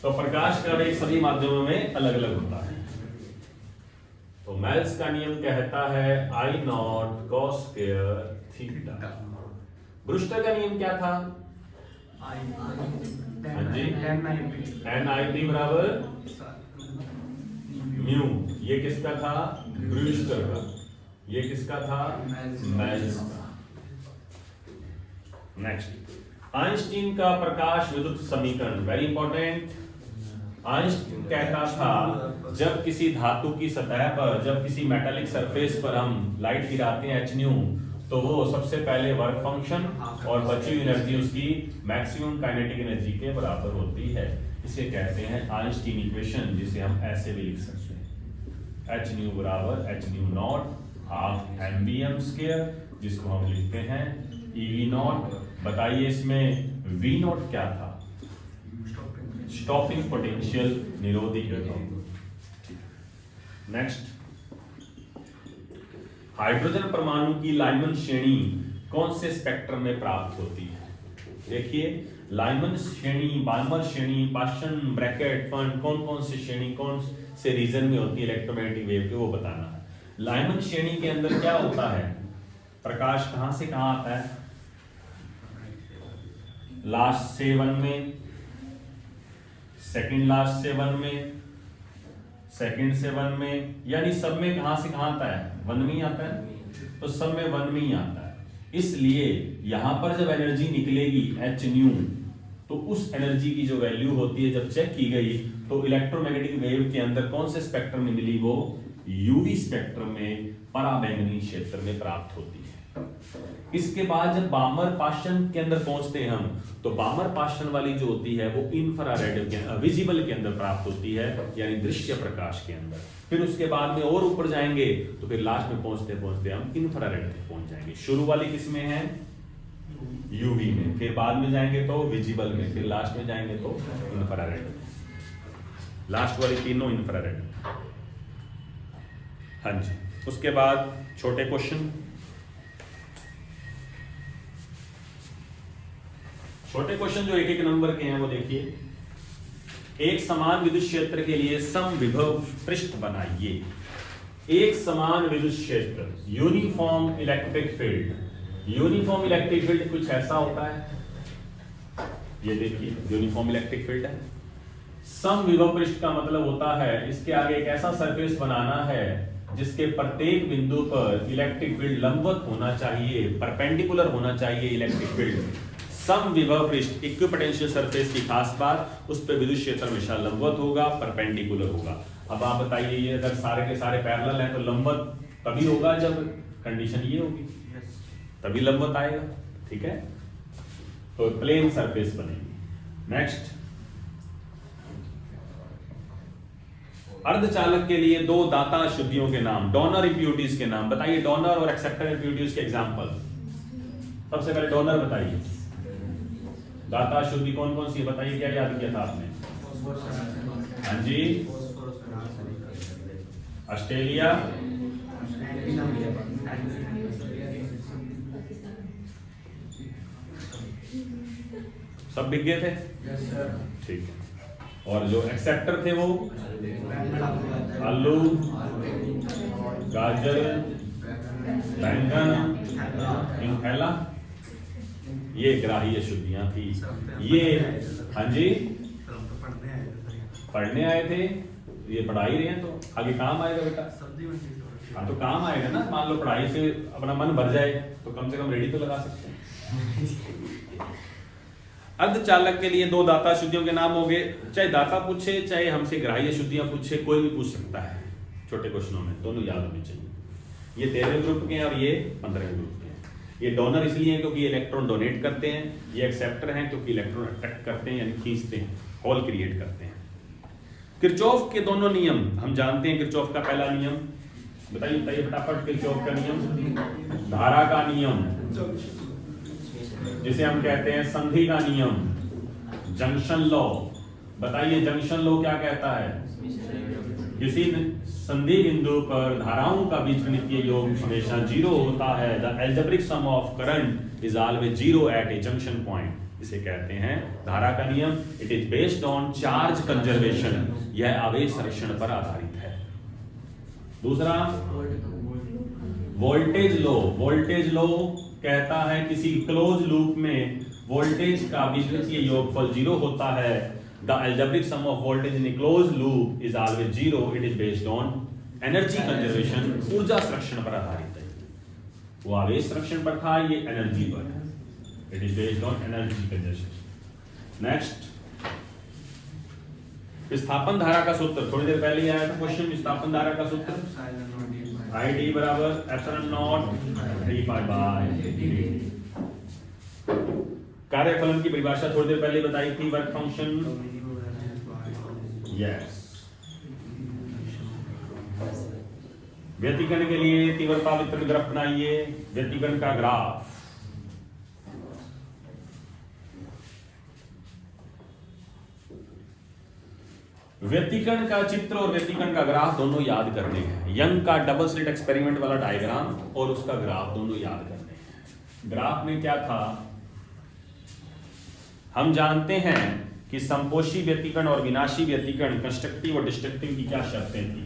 तो प्रकाश का वेग सभी माध्यमों में अलग अलग होता है। तो मेल्स का नियम कहता है I not cos square theta. Brewster का नियम क्या था? हाँ जी, NIP बराबर म्यू। ये किसका था? ब्रूस्टर का। ये किसका था? मेल्स का। नेक्स्ट, आइंस्टीन का प्रकाश विद्युत समीकरण, वेरी इंपॉर्टेंट। आइंस्टीन कहता था, जब किसी धातु की सतह पर, जब किसी मेटालिक सरफेस पर हम लाइट गिराते हैं h न्यू, तो वो सबसे पहले वर्क फंक्शन और बची हुई एनर्जी उसकी मैक्सिमम काइनेटिक एनर्जी के बराबर होती है। इसे कहते हैं आइंस्टीन इक्वेशन, जिसे हम ऐसे भी लिख सकते हैं, h न्यू बराबर h nu not half MBM square, जिसको हम लिखते हैं EV नॉट। बताइए इसमें V नॉट क्या था? स्टॉपिंग पोटेंशियल, निरोधी विभव। नेक्स्ट, हाइड्रोजन परमाणु की लाइमन श्रेणी कौन से स्पेक्ट्रम में प्राप्त होती है? देखिए, लाइमन श्रेणी, बाल्मर श्रेणी, पाशन, ब्रैकेट, फंड, कौन कौन सी श्रेणी कौन से रीजन में होती है इलेक्ट्रोमैग्नेटिक वेव के, वो बताना है। लाइमन श्रेणी के अंदर क्या होता है? प्रकाश कहां से कहां आता है? लास्ट से 1 में, सेकंड लास्ट से 1 में, सेकंड से 1 में, यानी सब में कहां से कहां आता है? 1 में ही आता है, तो सब में 1 में ही आता है। इसलिए यहां पर जब एनर्जी निकलेगी एच न्यू, तो उस एनर्जी की जो वैल्यू होती है जब चेक की गई तो इलेक्ट्रोमैग्नेटिक वेव के अंदर कौन से स्पेक्ट्रम में मिली? वो यूवी स्पेक्ट्रम में, पराबैंगनी क्षेत्र में प्राप्त होती है। इसके बाद जब बामर पाशन के अंदर पहुंचते हैं हम, तो बामर पाशन वाली जो होती है वो इंफ्रारेड के विजिबल के अंदर प्राप्त होती है, यानी दृश्य प्रकाश के अंदर। फिर उसके बाद में और ऊपर जाएंगे तो फिर लास्ट में पहुंचते पहुंचते हम इंफ्रारेड तक पहुंच जाएंगे। शुरू वाली किस में है? यूवी में, फिर बाद में जाएंगे तो विजिबल में, फिर लास्ट में जाएंगे तो इंफ्रारेड। लास्ट वाली तीनों इंफ्रारेड। हाँ जी, उसके बाद छोटे क्वेश्चन। छोटे क्वेश्चन जो एक एक नंबर के हैं वो देखिए। एक समान विद्युत क्षेत्र के लिए समविभव पृष्ठ बनाइए। एक समान विद्युत क्षेत्र, uniform electric field. Uniform electric field कुछ ऐसा होता है, ये देखिए यूनिफॉर्म इलेक्ट्रिक फील्ड है। समविभव पृष्ठ का मतलब होता है इसके आगे एक ऐसा सरफेस बनाना है जिसके प्रत्येक बिंदु पर इलेक्ट्रिक फील्ड लंबवत होना चाहिए, परपेंडिकुलर होना चाहिए इलेक्ट्रिक फील्ड। समविभव पृष्ठ, इक्विपोटेंशियल सरफेस की खास बात, उस पर विद्युत क्षेत्र हमेशा लंबवत होगा, परपेंडिकुलर होगा। अब आप बताइए, ये अगर सारे के सारे पैरेलल हैं तो लंबवत तभी होगा जब कंडीशन ये होगी, तभी लंबवत आएगा। ठीक है, तो प्लेन सरफेस बनेगी। नेक्स्ट, अर्धचालक के लिए दो दाता शुद्धियों के नाम, डोनर इम्प्यूरिटीज के नाम बताइए। डोनर और एक्सेप्टर इम्प्यूरिटीज के एग्जांपल। सबसे पहले डोनर बताइए। दाता शुद्धि कौन कौन सी बताइए, क्या याद किया था आपने? हाँ जी, ऑस्ट्रेलिया, सब बिक गए थे? ठीक है। और जो एक्सेप्टर थे वो आलू, गाजर, बैंगन, इंफेला, ये ग्राह्य शुद्धियां थी। ये हाँ जी पढ़ने आए थे, ये पढ़ाई रहे हैं तो आगे काम आएगा बेटा। हाँ तो काम आएगा ना, मान लो पढ़ाई से अपना मन भर जाए तो कम से कम रेडी तो लगा सकते हैं। अर्धचालक के लिए दो दाता शुद्धियों के नाम हो गए। चाहे दाता पूछे चाहे हमसे ग्राह्य शुद्धियां पूछे, कोई भी पूछ सकता है छोटे क्वेश्चनों में, दोनों याद होने चाहिए। ये 13वें ग्रुप के हैं और ये 15वें ग्रुप के हैं। ये डोनर इसलिए है क्योंकि ये इलेक्ट्रॉन डोनेट करते हैं, ये एक्सेप्टर हैं क्योंकि इलेक्ट्रॉन अट्रैक्ट करते हैं यानी खींचते हैं, होल क्रिएट करते हैं। किरचॉफ के दोनों नियम हम जानते हैं। किरचॉफ का पहला नियम बताइए, बताइए फटाफट। किरचॉफ का नियम, धारा का नियम, जिसे हम कहते हैं संधि का नियम, जंक्शन लॉ। बताइए जंक्शन लॉ क्या कहता है? किसी संधि बिंदु पर धाराओं का बीजगणितीय योग हमेशा 0 होता है। The algebraic sum of current is always 0 at a junction point. इसे कहते हैं धारा का नियम। It is based on charge conservation, यह आवेश संरक्षण पर आधारित है। दूसरा वोल्टेज लॉ। वोल्टेज लॉ कहता है किसी क्लोज लूप में वोल्टेज का बीजगणितीय योगफल 0 होता है। The algebraic sum of voltage in A close loop is always 0। It is based on energy conservation, ऊर्जा संरक्षण पर आधारित है। वो आवेश संरक्षण पर था, ये एनर्जी पर है। It is based on energy conservation. Next, विस्थापन धारा का सूत्र थोड़ी देर पहले ही आया था क्वेश्चन। विस्थापन धारा का सूत्र I D बराबर epsilon not 3 pi by dt। कार्यफलन की परिभाषा थोड़ी देर पहले बताई थी, वर्क फंक्शन। यस, व्यतिकरण के लिए तीव्रता वितरण ग्राफ बनाइए। व्यतिकरण का ग्राफ, व्यतिकरण का चित्र और व्यतिकरण का ग्राफ दोनों याद करने हैं। यंग का डबल स्लिट एक्सपेरिमेंट वाला डायग्राम और उसका ग्राफ दोनों याद करने हैं। ग्राफ में क्या था? हम जानते हैं कि संपोषी व्यतिकरण और विनाशी व्यतिकरण, कंस्ट्रक्टिव और डिस्ट्रक्टिव की क्या शर्तें थी?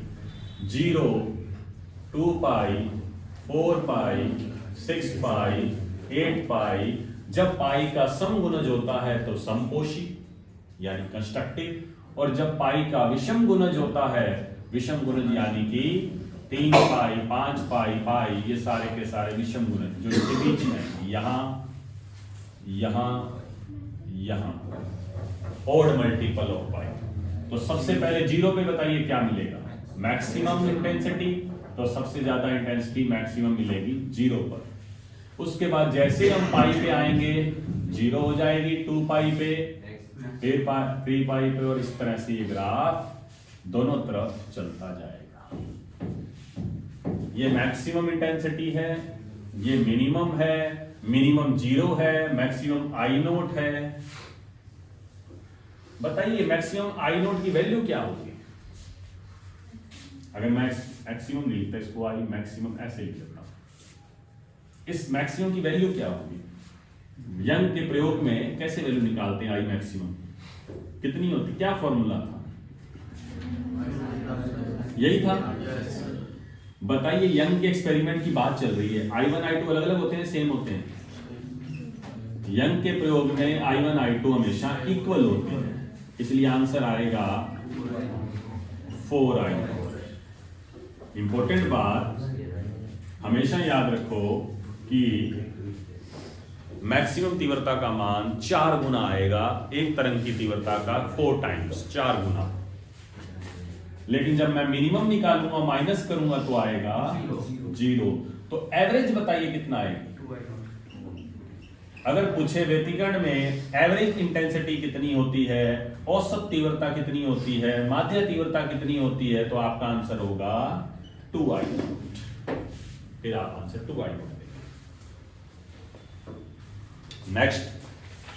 0, 2 पाई, 4 पाई, 6 पाई, 8 पाई, जब पाई का समगुणज होता है तो समपोषी यानी कंस्ट्रक्टिव, और जब पाई का विषम गुणज होता है, विषम गुणज यानी कि 3 पाई 5 पाई पाई, ये सारे के सारे विषम गुणज जो इसके बीच में यहां यहां यहां ओड मल्टीपल ऑफ पाई। तो सबसे पहले जीरो पे बताइए क्या मिलेगा, मैक्सिमम इंटेंसिटी, तो सबसे ज्यादा इंटेंसिटी मैक्सिमम मिलेगी जीरो पर। उसके बाद जैसे हम पाई पे आएंगे जीरो हो जाएगी 2 पाई पे, फिर 3 पाई पे, और इस तरह से ये ग्राफ दोनों तरफ चलता जाएगा। ये मैक्सिमम इंटेंसिटी है, ये मिनिमम है, मिनिमम जीरो है, मैक्सिमम आई नोट है। बताइए मैक्सिमम आई नोट की वैल्यू क्या होगी? अगर मैं मैक्सिमम नहीं लिखता इसको आई मैक्सिमम ऐसे ही लिखता हूं, इस मैक्सिमम की वैल्यू क्या होगी? यंग के प्रयोग में कैसे वैल्यू निकालते हैं? आई मैक्सिमम कितनी होती, क्या फॉर्मूला था? यही था। बताइए यंग के एक्सपेरिमेंट की बात चल रही है, I1 I2 अलग अलग होते हैं सेम होते हैं? यंग के प्रयोग में I1 I2 हमेशा इक्वल होते हैं, इसलिए आंसर आएगा 4I। इंपॉर्टेंट बात हमेशा याद रखो कि मैक्सिमम तीव्रता का मान 4 गुना आएगा एक तरंग की तीव्रता का 4 टाइम्स, 4 गुना। लेकिन जब मैं मिनिमम निकालूंगा माइनस करूंगा तो आएगा 0। तो एवरेज बताइए कितना आएगा? अगर पूछे व्यतिकरण में एवरेज इंटेंसिटी कितनी होती है, औसत तीव्रता कितनी होती है, माध्य तीव्रता कितनी होती है, तो आपका आंसर होगा 2I। फिर आप आंसर 2I देंगे। नेक्स्ट,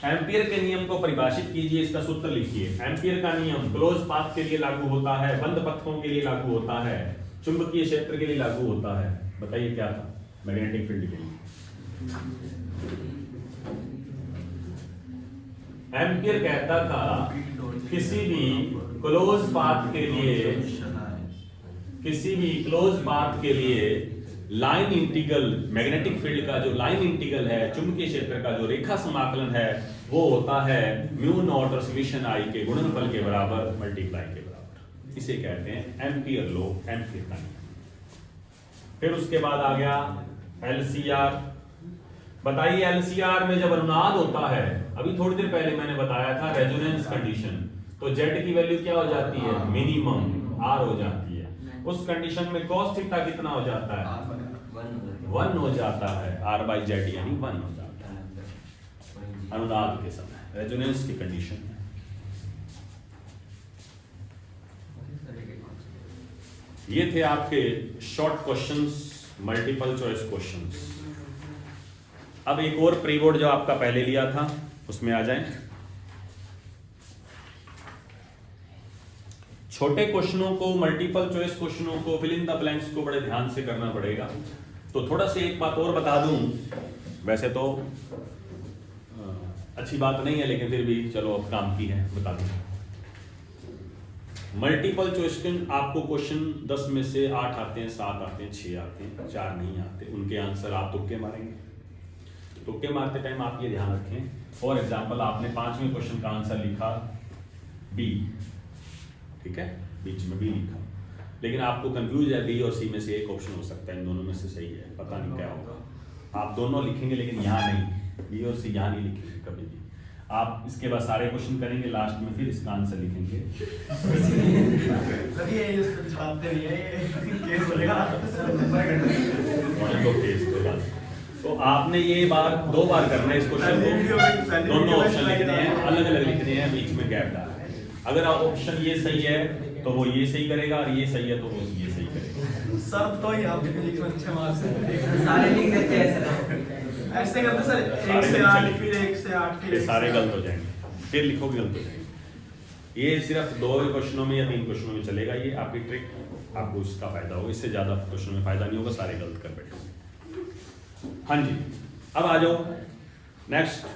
एम्पियर के नियम को परिभाषित कीजिए, इसका सूत्र लिखिए। एम्पियर का नियम क्लोज पाथ के लिए लागू होता है, बंद पथों के लिए लागू होता है, चुंबकीय क्षेत्र के लिए लागू होता है। बताइए क्या था? मैग्नेटिक फील्ड के लिए। एम्पियर कहता था किसी भी क्लोज पाथ के लिए, किसी भी क्लोज पाथ के लिए लाइन इंटीग्रल, मैग्नेटिक फील्ड का जो लाइन इंटीग्रल है, चुंबकीय क्षेत्र का जो रेखा समाकलन है, वो होता है म्यू नॉट और समेशन आई के गुणनफल के बराबर मल्टीप्लाई के बराबर। इसे कहते हैं एम्पियर लॉ, एम्पियर का नियम। फिर उसके बाद आ गया एलसीआर। बताइए एलसीआर में जब अनुनाद होता है, अभी थोड़ी देर पहले मैंने बताया था रेजोनेंस कंडीशन, तो जेड की वैल्यू क्या हो जाती है? मिनिमम आर हो जाती है। उस कंडीशन में cos थीटा कितना हो जाता है? 1 हो जाता है, आर बाई जेड यानी 1 हो जाता है अनुनाद के समय, रेजोनेंस की कंडीशन में। ये थे आपके short questions, multiple choice questions. अब एक और प्री बोर्ड जो आपका पहले लिया था उसमें आ जाएं। छोटे क्वेश्चनों को, मल्टीपल चॉइस क्वेश्चनों को, फिल इन द ब्लैंक्स को बड़े ध्यान से करना पड़ेगा। तो थोड़ा सा एक बात और बता दूं, वैसे तो अच्छी बात नहीं है लेकिन फिर भी चलो अब काम की है, बता दूं। मल्टीपल चॉइस आपको क्वेश्चन 10 में से 8 आते हैं, 7 आते हैं, 6 आते हैं, 4 नहीं आते, उनके आंसर आप तुक्के मारेंगे। तुक्के मारते टाइम आप ये ध्यान रखें, फॉर एग्जाम्पल आपने 5वें क्वेश्चन का आंसर लिखा बी, ठीक है, बीच में बी लिखा, लेकिन आपको कंफ्यूज है बी और सी में से एक ऑप्शन हो सकता है, इन दोनों में से सही है, पता नहीं क्या होगा। आप दोनों लिखेंगे लेकिन यहाँ नहीं, बी और सी यहाँ नहीं लिखेंगे कभी भी। आप इसके बाद सारे क्वेश्चन करेंगे, लास्ट में फिर इसका आंसर लिखेंगे। तो आपने ये बार 2 बार करना है इस क्वेश्चन को, दोनों ऑप्शन लिखने हैं, अलग अलग लिखने हैं, बीच में गैप डालना है। अगर ऑप्शन ये सही है तो वो ये सही करेगा, और ये सही है तो वो ये सही करेगा। सर तो ही आप अच्छे मार्क्स सारे लिख देते हैं ऐसे करते सर, 1 से 8 फिर 1 से 8 फिर ये सारे गलत हो जाएंगे, फिर लिखोगे गलत हो जाएंगे। ये सिर्फ 2 क्वेश्चनों में या 3 क्वेश्चनों में चलेगा, ये आपकी ट्रिक, आपको इसका फायदा होगा, इससे ज्यादा क्वेश्चन में फायदा नहीं होगा, सारे गलत कर बैठोगे। हाँ जी, अब आ जाओ नेक्स्ट।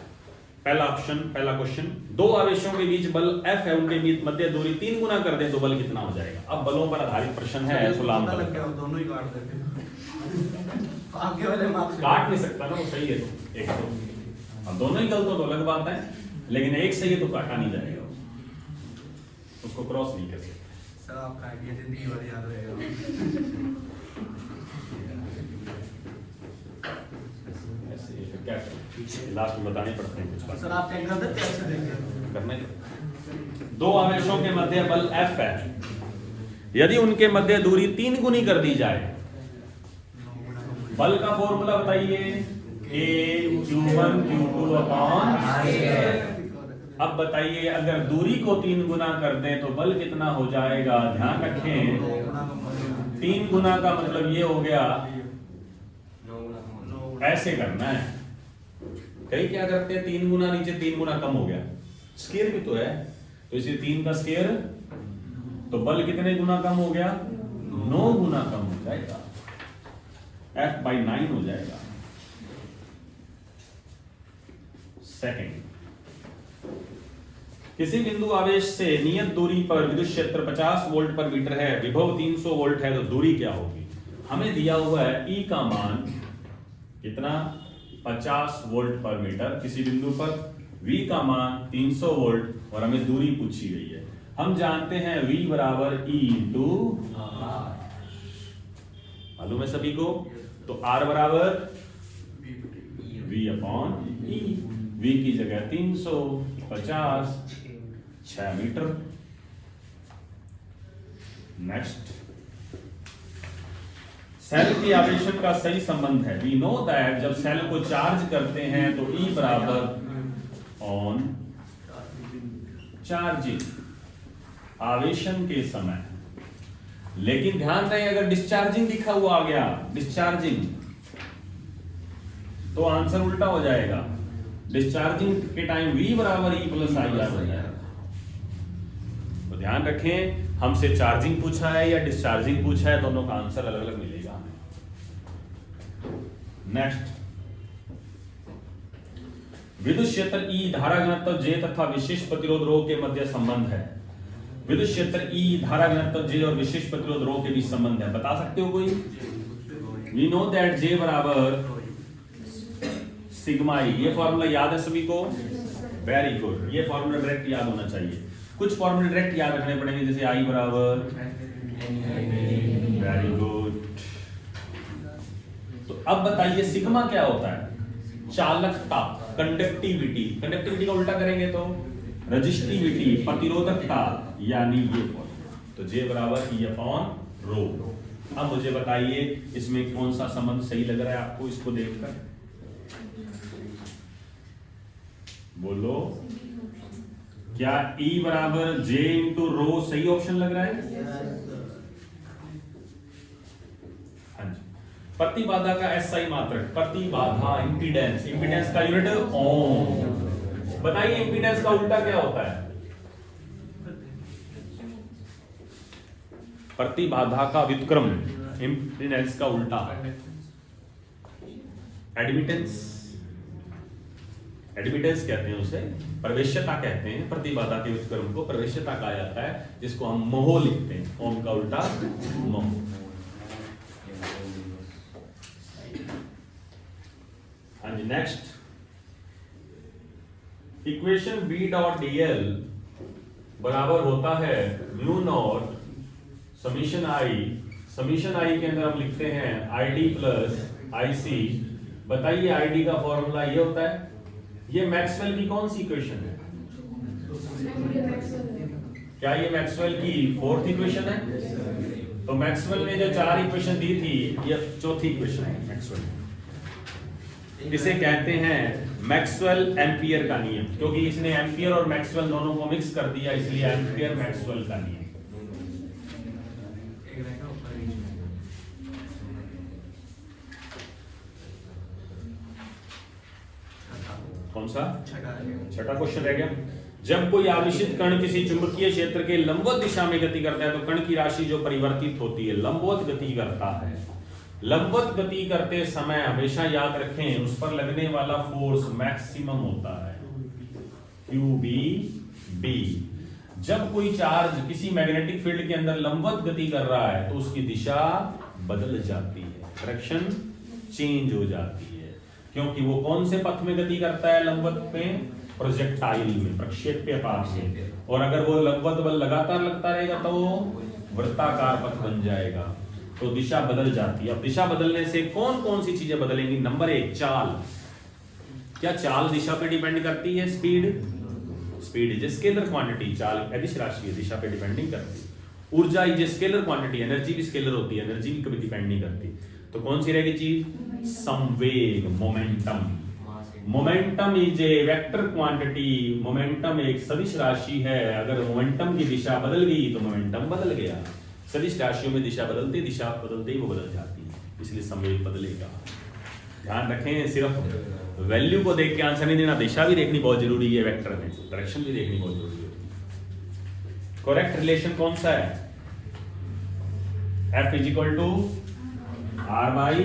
पहला ऑप्शन, पहला क्वेश्चन, 2 आवेशों के बीच बल F है, उनके बीच मध्य दूरी 3 गुना कर दें तो बल कितना हो जाएगा। अब बलों पर आधारित प्रश्न है, सुलाम बल दोनों ही काट देते आगे वाले मार्क्स काट नहीं सकता ना, वो सही है तो एक तो अब दोनों ही गलत हो तो अलग बात है, लेकिन एक सही है तो काटा नहीं जाएगा, उसको क्रॉस नहीं कर सकते। सर आपका आइडिया जिंदगी भर याद रहेगा। ऐसे ही फिर क्या करें, लास्ट में बताने पड़ते हैं कुछ सर आप चेक करते कैसे देंगे? करना ही। दो आवेशों के मध्य बल F है, यदि उनके मध्य दूरी 3 गुनी कर दी जाए, बल का फॉर्मूला बताइए, Q1 Q2 अपॉन। अब बताइए अगर दूरी को 3 गुना कर दें तो बल कितना हो जाएगा? ध्यान रखें 3 गुना का मतलब ये हो गया, ऐसे करना है। कई क्या करते हैं 3 गुना नीचे 3 गुना कम हो गया, स्केयर भी तो है, तो इसे 3 का स्केयर, तो बल कितने गुना कम हो गया? 9 गुना कम हो जाएगा, F/9 हो जाएगा। सेकंड, किसी बिंदु आवेश से नियत दूरी पर विद्युत क्षेत्र 50 वोल्ट पर मीटर है, विभव 300 वोल्ट है, तो दूरी क्या होगी? हमें दिया हुआ है E का मान कितना? 50 वोल्ट पर मीटर किसी बिंदु पर, V का मान 300 वोल्ट और हमें दूरी पूछी गई है। हम जानते हैं V बराबर E इंटू R, मालूम है सभी को, तो R बराबर V अपॉन E, V की जगह 350, 6 मीटर। नेक्स्ट, सेल की आवेशन का सही संबंध है। वी नो दैट जब सेल को चार्ज करते हैं तो E बराबर ऑन चार्जिंग, आवेशन के समय। लेकिन ध्यान रहे अगर डिस्चार्जिंग लिखा हुआ आ गया, डिस्चार्जिंग, तो आंसर उल्टा हो जाएगा। डिस्चार्जिंग के टाइम V बराबर E प्लस आई आर हो जाएगा। तो ध्यान रखें, हमसे चार्जिंग पूछा है या डिस्चार्जिंग पूछा है, दोनों का आंसर अलग अलग मिलेगा हमें। नेक्स्ट, विद्युत क्षेत्र E, धारा घनत्व J तथा विशेष प्रतिरोध रो के मध्य संबंध है। विद्युत क्षेत्र E, धारा घनत्व J और विशेष प्रतिरोध रो के बीच संबंध है, बता सकते हो कोई? वी नो दैट J बराबर सिग्मा E, ये फॉर्मूला याद है सभी को? वेरी गुड, ये फॉर्मूला डायरेक्ट याद होना चाहिए। कुछ फॉर्मूले डायरेक्ट याद रखने पड़ेंगे, जैसे I बराबर, वेरी गुड। तो अब बताइए सिग्मा क्या होता है? चालकता, कंडक्टिविटी। कंडक्टिविटी का उल्टा करेंगे तो रजिस्टिविटी, प्रतिरोधकता, यानी ये फॉर्मूला। तो J बराबर E अपॉन रो। अब मुझे बताइए इसमें कौन सा संबंध सही लग रहा है आपको, इसको देखकर बोलो। क्या E बराबर J इंटू रो सही ऑप्शन लग रहा है? हाँ जी। प्रतिबाधा का SI मात्रक, प्रतिबाधा, इंपीडेंस, इंपीडेंस का यूनिट ओम। बताइए इंपीडेंस का उल्टा क्या होता है? प्रतिबाधा का व्युत्क्रम, इंपीडेंस का उल्टा एडमिटेंस। एडमिटेंस कहते हैं उसे, प्रवेश्यता कहते हैं। प्रतिबाधा के व्युत्क्रम को प्रवेश्यता कहा जाता है, जिसको हम मोह लिखते हैं, ओम का उल्टा मोह। हाँ जी। Next, equation B dot dl बराबर होता है mu naught summation I। Summation I के अंदर हम लिखते हैं ID प्लस IC। बताइए ID का फॉर्मूला ये होता है, ये मैक्सवेल की कौन सी इक्वेशन है? क्या ये मैक्सवेल की 4th इक्वेशन है? तो मैक्सवेल ने जो 4 इक्वेशन दी थी, ये 4थी इक्वेशन है मैक्सवेल। इसे कहते हैं मैक्सवेल एम्पियर का नियम, क्योंकि इसने एम्पियर और मैक्सवेल दोनों को मिक्स कर दिया, इसलिए एम्पियर मैक्सवेल का नियम। कौन सा? छठा क्वेश्चन रह गया। जब कोई आवेशित कण किसी चुंबकीय क्षेत्र के लंबवत दिशा में गति करता है तो कण की राशि जो परिवर्तित होती है, लंबवत गति करता है। लंबवत गति करते समय हमेशा याद रखें उस पर लगने वाला फोर्स मैक्सिमम होता है, QB। जब कोई चार्ज किसी मैग्नेटिक फील्ड के अंदर लंबवत गति कर रहा है तो उसकी दिशा बदल जाती है, डायरेक्शन चेंज हो जाती है। क्योंकि वो कौन से पथ में गति करता है लंबवत में, प्रोजेक्टाइल में, प्रक्षेप्यपात में। और अगर वो लंबवत बल लगातार लगता रहेगा तो वो वृत्ताकार पथ बन जाएगा, तो दिशा बदल जाती है। अब दिशा बदलने से कौन कौन सी चीजें बदलेंगी? नंबर 1 चाल। क्या चाल दिशा पे डिपेंड करती है? Speed is a scalar quantity, चाल अदिश राशि है, दिशा पे डिपेंड नहीं करती। ऊर्जा is a scalar quantity, energy भी स्केलर होती है, एनर्जी भी कभी डिपेंड नहीं करती। तो कौन सी रहेगी चीज? संवेग, momentum. Momentum is a vector quantity, momentum एक सदिश राशि है। अगर मोमेंटम की दिशा बदल गई तो मोमेंटम बदल गया। सदिश राशियों में दिशा बदलते ही वो बदल जाती है, इसलिए संवेग बदलेगा। ध्यान रखें, सिर्फ वैल्यू को देख के आंसर नहीं देना, दिशा भी देखनी बहुत जरूरी है, वेक्टर में डायरेक्शन भी देखनी बहुत जरूरी है। करेक्ट रिलेशन कौन सा है? F is equal to R by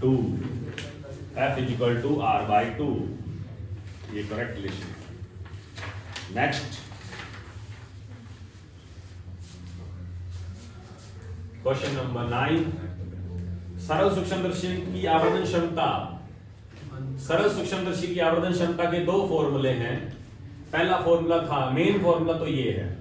2, F is equal to R by 2, ये correct relation. Next question number 9, सरल सूक्ष्मदर्शी की आवर्धन क्षमता। सरल सूक्ष्मदर्शी की आवर्धन क्षमता के 2 फॉर्मूले हैं। पहला फॉर्मूला था, मेन फॉर्मूला तो ये है,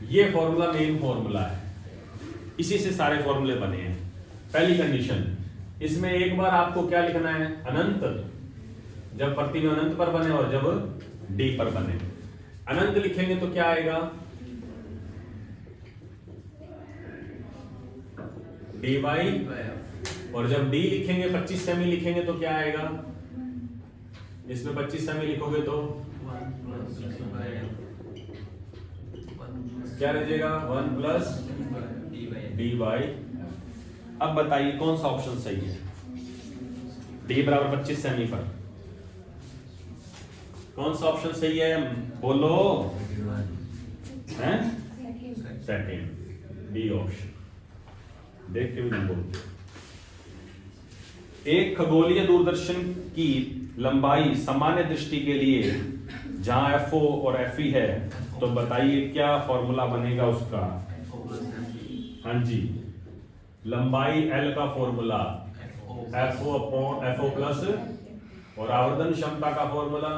ये फॉर्मूला मेन फॉर्मूला है, इसी से सारे फॉर्मूले बने हैं। पहली कंडीशन, इसमें एक बार आपको क्या लिखना है? अनंत, जब प्रतिमेय अनंत पर बने और जब डी पर बने। अनंत लिखेंगे तो क्या आएगा? डी बाई, और जब डी लिखेंगे 25 सेमी लिखेंगे तो क्या आएगा? इसमें 25 सेमी लिखोगे तो क्या रह 1 प्लस डी बाई। अब बताइए कौन सा ऑप्शन सही है? डी बराबर 25 सेमी पर कौन सा ऑप्शन सही है? बोलो। हैं? Second, D option. देख के भी नहीं बोलते। एक खगोलीय दूरदर्शन की लंबाई सामान्य दृष्टि के लिए जहां FO और FE है, तो बताइए क्या फॉर्मूला बनेगा उसका? हाँ जी, लंबाई L का फॉर्मूला FO प्लस, और आवर्धन क्षमता का फॉर्मूला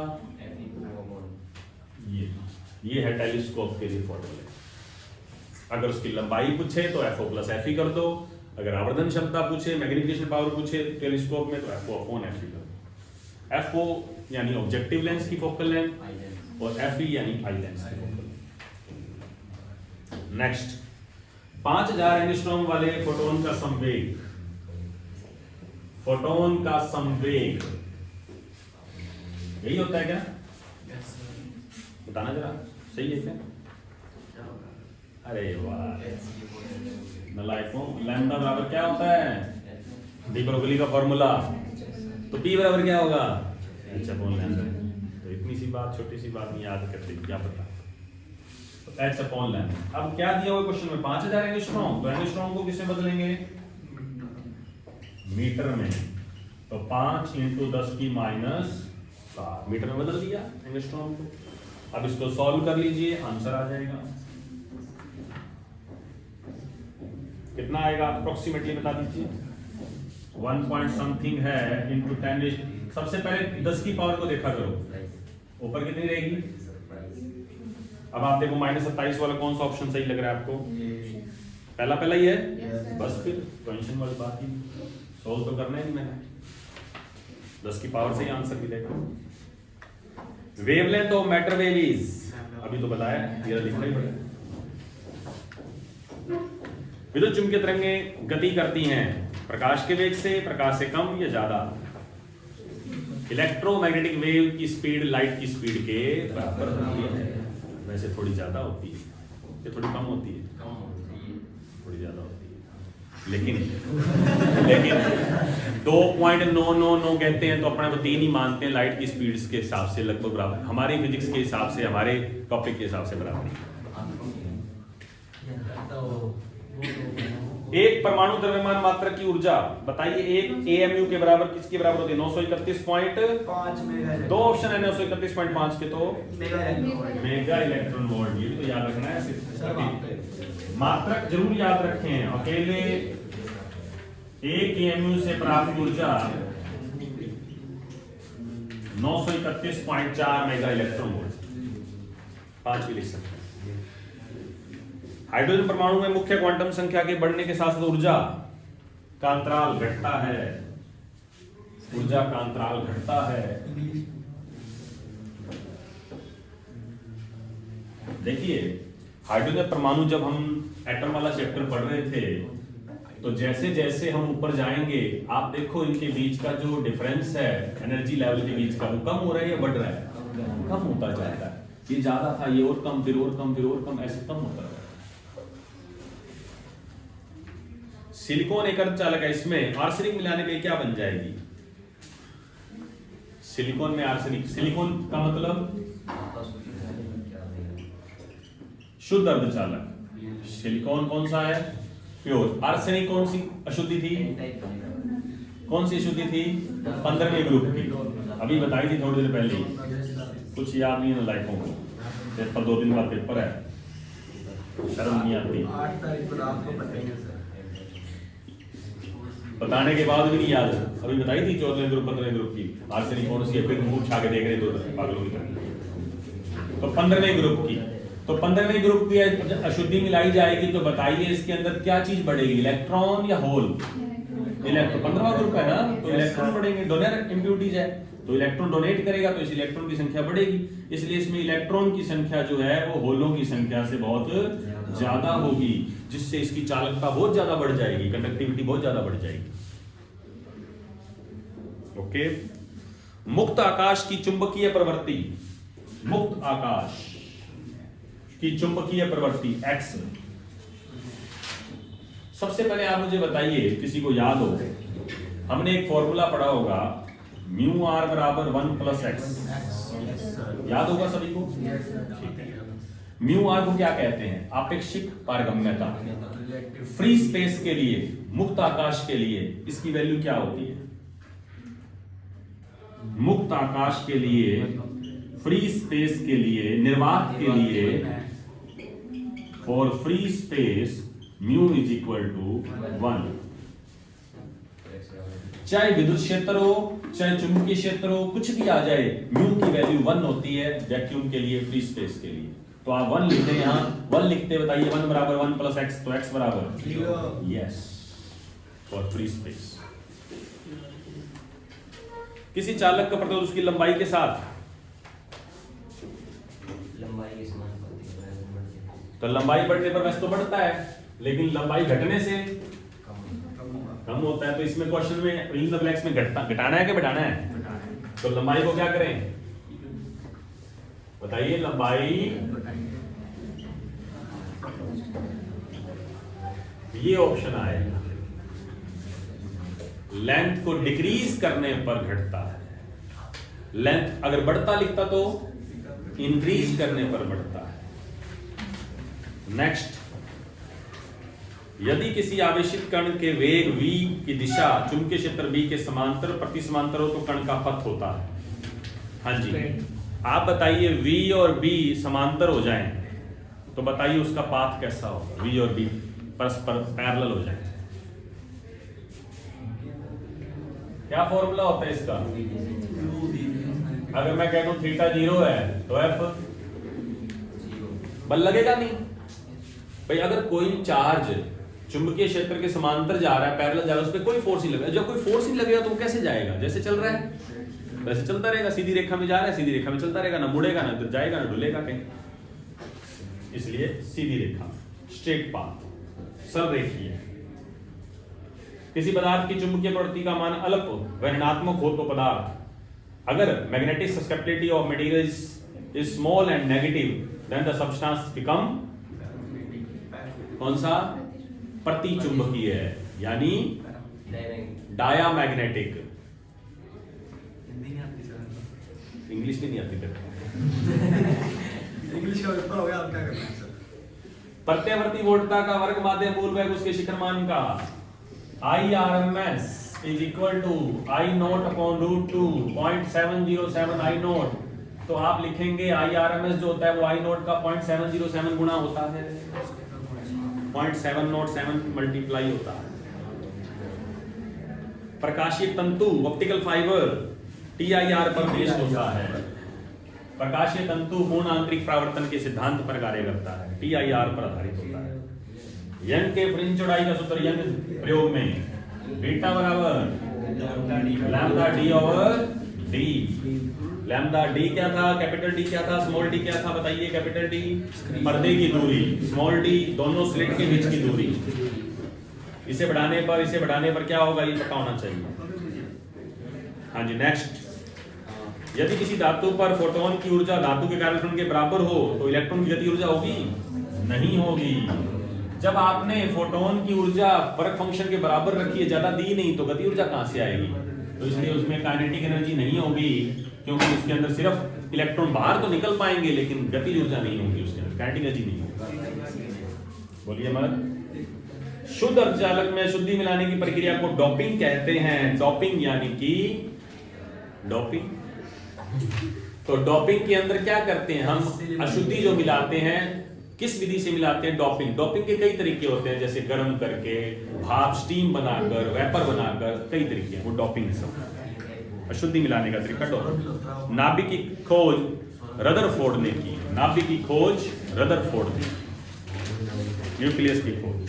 ये है टेलीस्कोप के लिए फॉर्मूले। अगर उसकी लंबाई पूछे तो FO प्लस FE कर दो, अगर आवर्धन क्षमता पूछे, मैग्निफिकेशन पावर पूछे टेलीस्कोप में, तो FO अपॉन FE कर दो। FO यानी ऑब्जेक्टिव लेंस की फोकल लेंथ और FE यानी आई लेंस की फोकल लेंथ। नेक्स्ट, 5000 एंगस्ट्रॉम वाले फोटोन का संवेग, फोटोन का संवेग यही होता है क्या? बताना जरा, सही है क्या? अरे वाह, नलायकों, लैम्डा बराबर क्या होता है? डी ब्रोगली का फॉर्मूला। तो पी बराबर क्या होगा? H upon lambda. तो इतनी सी बात, छोटी सी बात नहीं याद करते, क्या पता। तो एच अपॉन लैम्डा। अब क्या दिया हुआ क्वेश्चन में? 5000 एंगस्ट्रॉम, तो एंगस्ट्रॉम को किसमें बदलेंगे? मीटर में। तो 5 × 10 की -7 मीटर में बदल दिया एंगस्ट्रॉम को। अब इसको सॉल्व कर लीजिए, आंसर आ जाएगा। कितना आएगा अप्रोक्सीमेटली बता दीजिए? 1 पॉइंट समथिंग है इंटू 10। सबसे पहले 10 की पावर को देखा करो, ऊपर कितनी रहेगी? अब आप देखो -27 वाला कौन सा ऑप्शन सही लग रहा है आपको? पहला ही है, बस फिर टेंशन वाली बात ही, सोल्व तो करना ही नहीं मैंने। 10 की पावर से ही आंसर मिलेगा। Wavelength of matter wave is, अभी तो बताया, ये लिखना ही पड़ेगा। विद्युत चुंबकीय तरंगें गति करती हैं प्रकाश के वेग से, प्रकाश से कम या ज्यादा। इलेक्ट्रोमैग्नेटिक वेव की स्पीड लाइट की स्पीड के बराबर होती है। वैसे थोड़ी ज्यादा होती है, ये थोड़ी कम होती है, थोड़ी ज्यादा होती है, लेकिन 2.999 कहते हैं तो अपने को 3 ही मानते हैं। लाइट की स्पीड के हिसाब से लगभग बराबर, हमारी फिजिक्स के हिसाब से, हमारे टॉपिक के हिसाब से बराबर। एक परमाणु द्रव्यमान मात्रा की ऊर्जा बताइए, एक एएमयू के बराबर किसके बराबर होती है? 931.5 मेगा दो ऑप्शन है 931.5 के, तो इलेक्ट्रॉन मेगा इलेक्ट्रॉन वोल्ट। ये तो याद रखना है, सिर्फ मात्रक जरूर याद रखें। अकेले एक एएमयू से प्राप्त ऊर्जा 931.4 मेगा इलेक्ट्रॉन वोल्ट। 5 भी लिख सकते हैं। हाइड्रोजन परमाणु में मुख्य क्वांटम संख्या के बढ़ने के साथ साथ ऊर्जा का अंतराल घटता है, ऊर्जा का अंतराल घटता है। देखिए हाइड्रोजन परमाणु जब हम एटम वाला चैप्टर पढ़ रहे थे, तो जैसे जैसे हम ऊपर जाएंगे आप देखो इनके बीच का जो डिफरेंस है एनर्जी लेवल के बीच का, वो कम हो रहा है या बढ़ रहा है? कम होता जाता है। ये ज्यादा था, ये और कम, फिर और कम, फिर और कम, ऐसे कम होता है। सिलिकॉन एक अर्धचालक है, इसमें आर्सेनिक मिलाने पे क्या बन जाएगी? सिलिकॉन में आर्सेनिक, सिलिकॉन का मतलब शुद्ध अर्धचालक। सिलिकॉन कौन सा है? प्योर। आर्सेनिक कौन सी अशुद्धि थी? कौन सी अशुद्धि थी? 15वें ग्रुप की, अभी बताई थी थोड़ी देर पहले। कुछ याद नहीं है लाइकों को, पेपर 2 दिन बाद पेपर है, शर्म नहीं आती। 8 तारीख को रात को बताएंगे सर। बताने के बाद भी नहीं याद है। अभी बताई थी 14वें ग्रुप 15वें ग्रुप की आर्सेनिक कौन सी है, फिर मुंह छा के देख रहे दो पागलों की तरह। तो 15वें ग्रुप की, तो 15वें ग्रुप की अशुद्धि मिलाई जाएगी, तो बताइए इसके अंदर क्या चीज बढ़ेगी, इलेक्ट्रॉन या होल? इलेक्ट्रॉन। 15वां ग्रुप है ना, तो इलेक्ट्रॉन बढ़ेंगे। डोनर इम्प्यूरिटीज है, तो इलेक्ट्रॉन डोनेट करेगा तो इस इलेक्ट्रॉन की संख्या बढ़ेगी। इसलिए इसमें इलेक्ट्रॉन की संख्या जो है वो होलों की संख्या से बहुत ज्यादा होगी, जिससे इसकी चालकता बहुत ज्यादा बढ़ जाएगी, कंडक्टिविटी बहुत ज्यादा बढ़ जाएगी। ओके। मुक्त आकाश की चुंबकीय प्रवृत्ति, मुक्त आकाश की चुंबकीय प्रवृत्ति एक्स। सबसे पहले आप मुझे बताइए, किसी को याद हो, हमने एक फॉर्मूला पढ़ा होगा, म्यू आर बराबर 1 प्लस एक्स, याद होगा सभी को? ठीक है। म्यू आर को क्या कहते हैं? आपेक्षिक पारगम्यता। फ्री स्पेस के लिए, मुक्त आकाश के लिए इसकी वैल्यू क्या होती है? मुक्त आकाश के लिए, फ्री स्पेस के लिए, निर्वात के लिए, for free space mu is equal to 1। चाहे विद्युत क्षेत्र हो, चाहे चुंबकीय क्षेत्र हो, कुछ भी आ जाए, म्यू की वैल्यू 1 होती है वैक्यूम के लिए, फ्री स्पेस के लिए। तो आप 1 लिखते हैं, यहाँ 1 लिखते, बताइए 1 बराबर 1 प्लस एक्स, तो एक्स बराबर 0। Yes, for free space. किसी चालक का प्रतिरोध उसकी लंबाई के साथ तो लंबाई बढ़ने पर वैसे तो बढ़ता है, लेकिन लंबाई घटने से कम होता है। तो इसमें क्वेश्चन में फिल इन द ब्लैंक्स में घटाना है कि बढ़ाना है? तो लंबाई को क्या करें बताइए? लंबाई, ये ऑप्शन आएगा, लेंथ को डिक्रीज करने पर घटता है। लेंथ अगर बढ़ता लिखता तो इंक्रीज करने पर बढ़ता है। नेक्स्ट, यदि किसी आवेशित कण के वेग v की दिशा चुंबकीय क्षेत्र b के समांतर प्रति समांतर हो तो कण का पथ होता है। हाँ जी, आप बताइए v और b समांतर हो जाएं तो बताइए उसका पाथ कैसा होगा? v और b परस्पर पैरेलल हो जाए, क्या फॉर्मूला होता है इसका? अगर मैं कह दूं थीटा 0 है तो f बल लगेगा नहीं भाई। अगर कोई चार्ज चुंबकीय क्षेत्र के समांतर जा रहा है, पैरेलल जा रहा है, उस पर कोई फोर्स नहीं लगेगा। जब कोई फोर्स नहीं लगेगा तो वो कैसे जाएगा? जैसे चल रहा है वैसे चलता रहेगा, सीधी रेखा में जा रहा है, सीधी रेखा में चलता रहेगा, ना मुड़ेगा, ना इधर जाएगा, ना डुलेगा कहीं। इसलिए सीधी रेखा, स्ट्रेट पाथ, सररेखीय। किसी पदार्थ की चुंबकीय प्रवृत्ति का मान अल्प व ऋणात्मक हो तो पदार्थ, अगर magnetic susceptibility of material is small and negative, then the substance become कौन सा? प्रति चुंबकीय है, यानी डायामैग्नेटिक। इंग्लिश भी नहीं आती तेरे? इंग्लिश का पेपर हो गया, आप क्या करना है सर? प्रत्यावर्ती वोल्टता का वर्ग माध्य मूल वेग उसके शिखर मान का IRMS is equal to I naught upon root 2 0.707 I naught. तो आप लिखेंगे IRMS जो होता है वो I नोट का 0.707 गुना होता है, 0.707 मल्टीप्लाई होता है। प्रकाशीय तंतु ऑप्टिकल फाइबर TIR पर बेस्ड होता है। प्रकाशीय तंतु पूर्ण आंतरिक परावर्तन के सिद्धांत पर कार्य करता है, TIR पर आधारित होता है। यंग के फ्रिंज चौड़ाई का सूत्र यंग प्रयोग में बीटा बराबर lambda D over D. Lambda D क्या था, कैपिटल डी क्या था, स्मॉल डी क्या था, बताइए। कैपिटल डी पर्दे की दूरी, स्मॉल डी दोनों स्लिट के बीच की दूरी। इसे बढ़ाने पर क्या होगा ये पता होना चाहिए। हाँ जी, नेक्स्ट। यदि किसी धातु पर फोटोन की ऊर्जा धातु के कार्यक्षेत्र के बराबर हो तो इलेक्ट्रॉन की गति ऊर्जा होगी? नहीं होगी। जब आपने फोटोन की ऊर्जा वर्क फंक्शन के बराबर रखी है, ज्यादा दी नहीं, तो गति ऊर्जा कहां से आएगी? तो इसलिए उसमें काइनेटिक एनर्जी नहीं होगी, क्योंकि उसके अंदर सिर्फ इलेक्ट्रॉन बाहर तो निकल पाएंगे लेकिन गति ऊर्जा नहीं होगी, उसके अंदर काइनेटिक एनर्जी नहीं होगी। बोलिए मत। शुद्ध अर्धचालक में शुद्धि मिलाने की प्रक्रिया को डोपिंग कहते हैं। डोपिंग यानी कि डोपिंग। तो डोपिंग के अंदर क्या करते हैं हम? अशुद्धि जो मिलाते हैं, किस विधि से मिलाते हैं? डोपिंग। डोपिंग के कई तरीके होते हैं, जैसे गर्म करके, भाप स्टीम बनाकर, वेपर बनाकर, कई तरीके हैं, वो डोपिंग है सब। अशुद्धि मिलाने का तरीका डोपिंग। नाभिक की खोज रदरफोर्ड ने की। नाभिक की खोज रदरफोर्ड ने, न्यूक्लियस की खोज।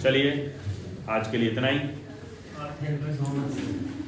चलिए आज के लिए इतना ही। Thank you so much.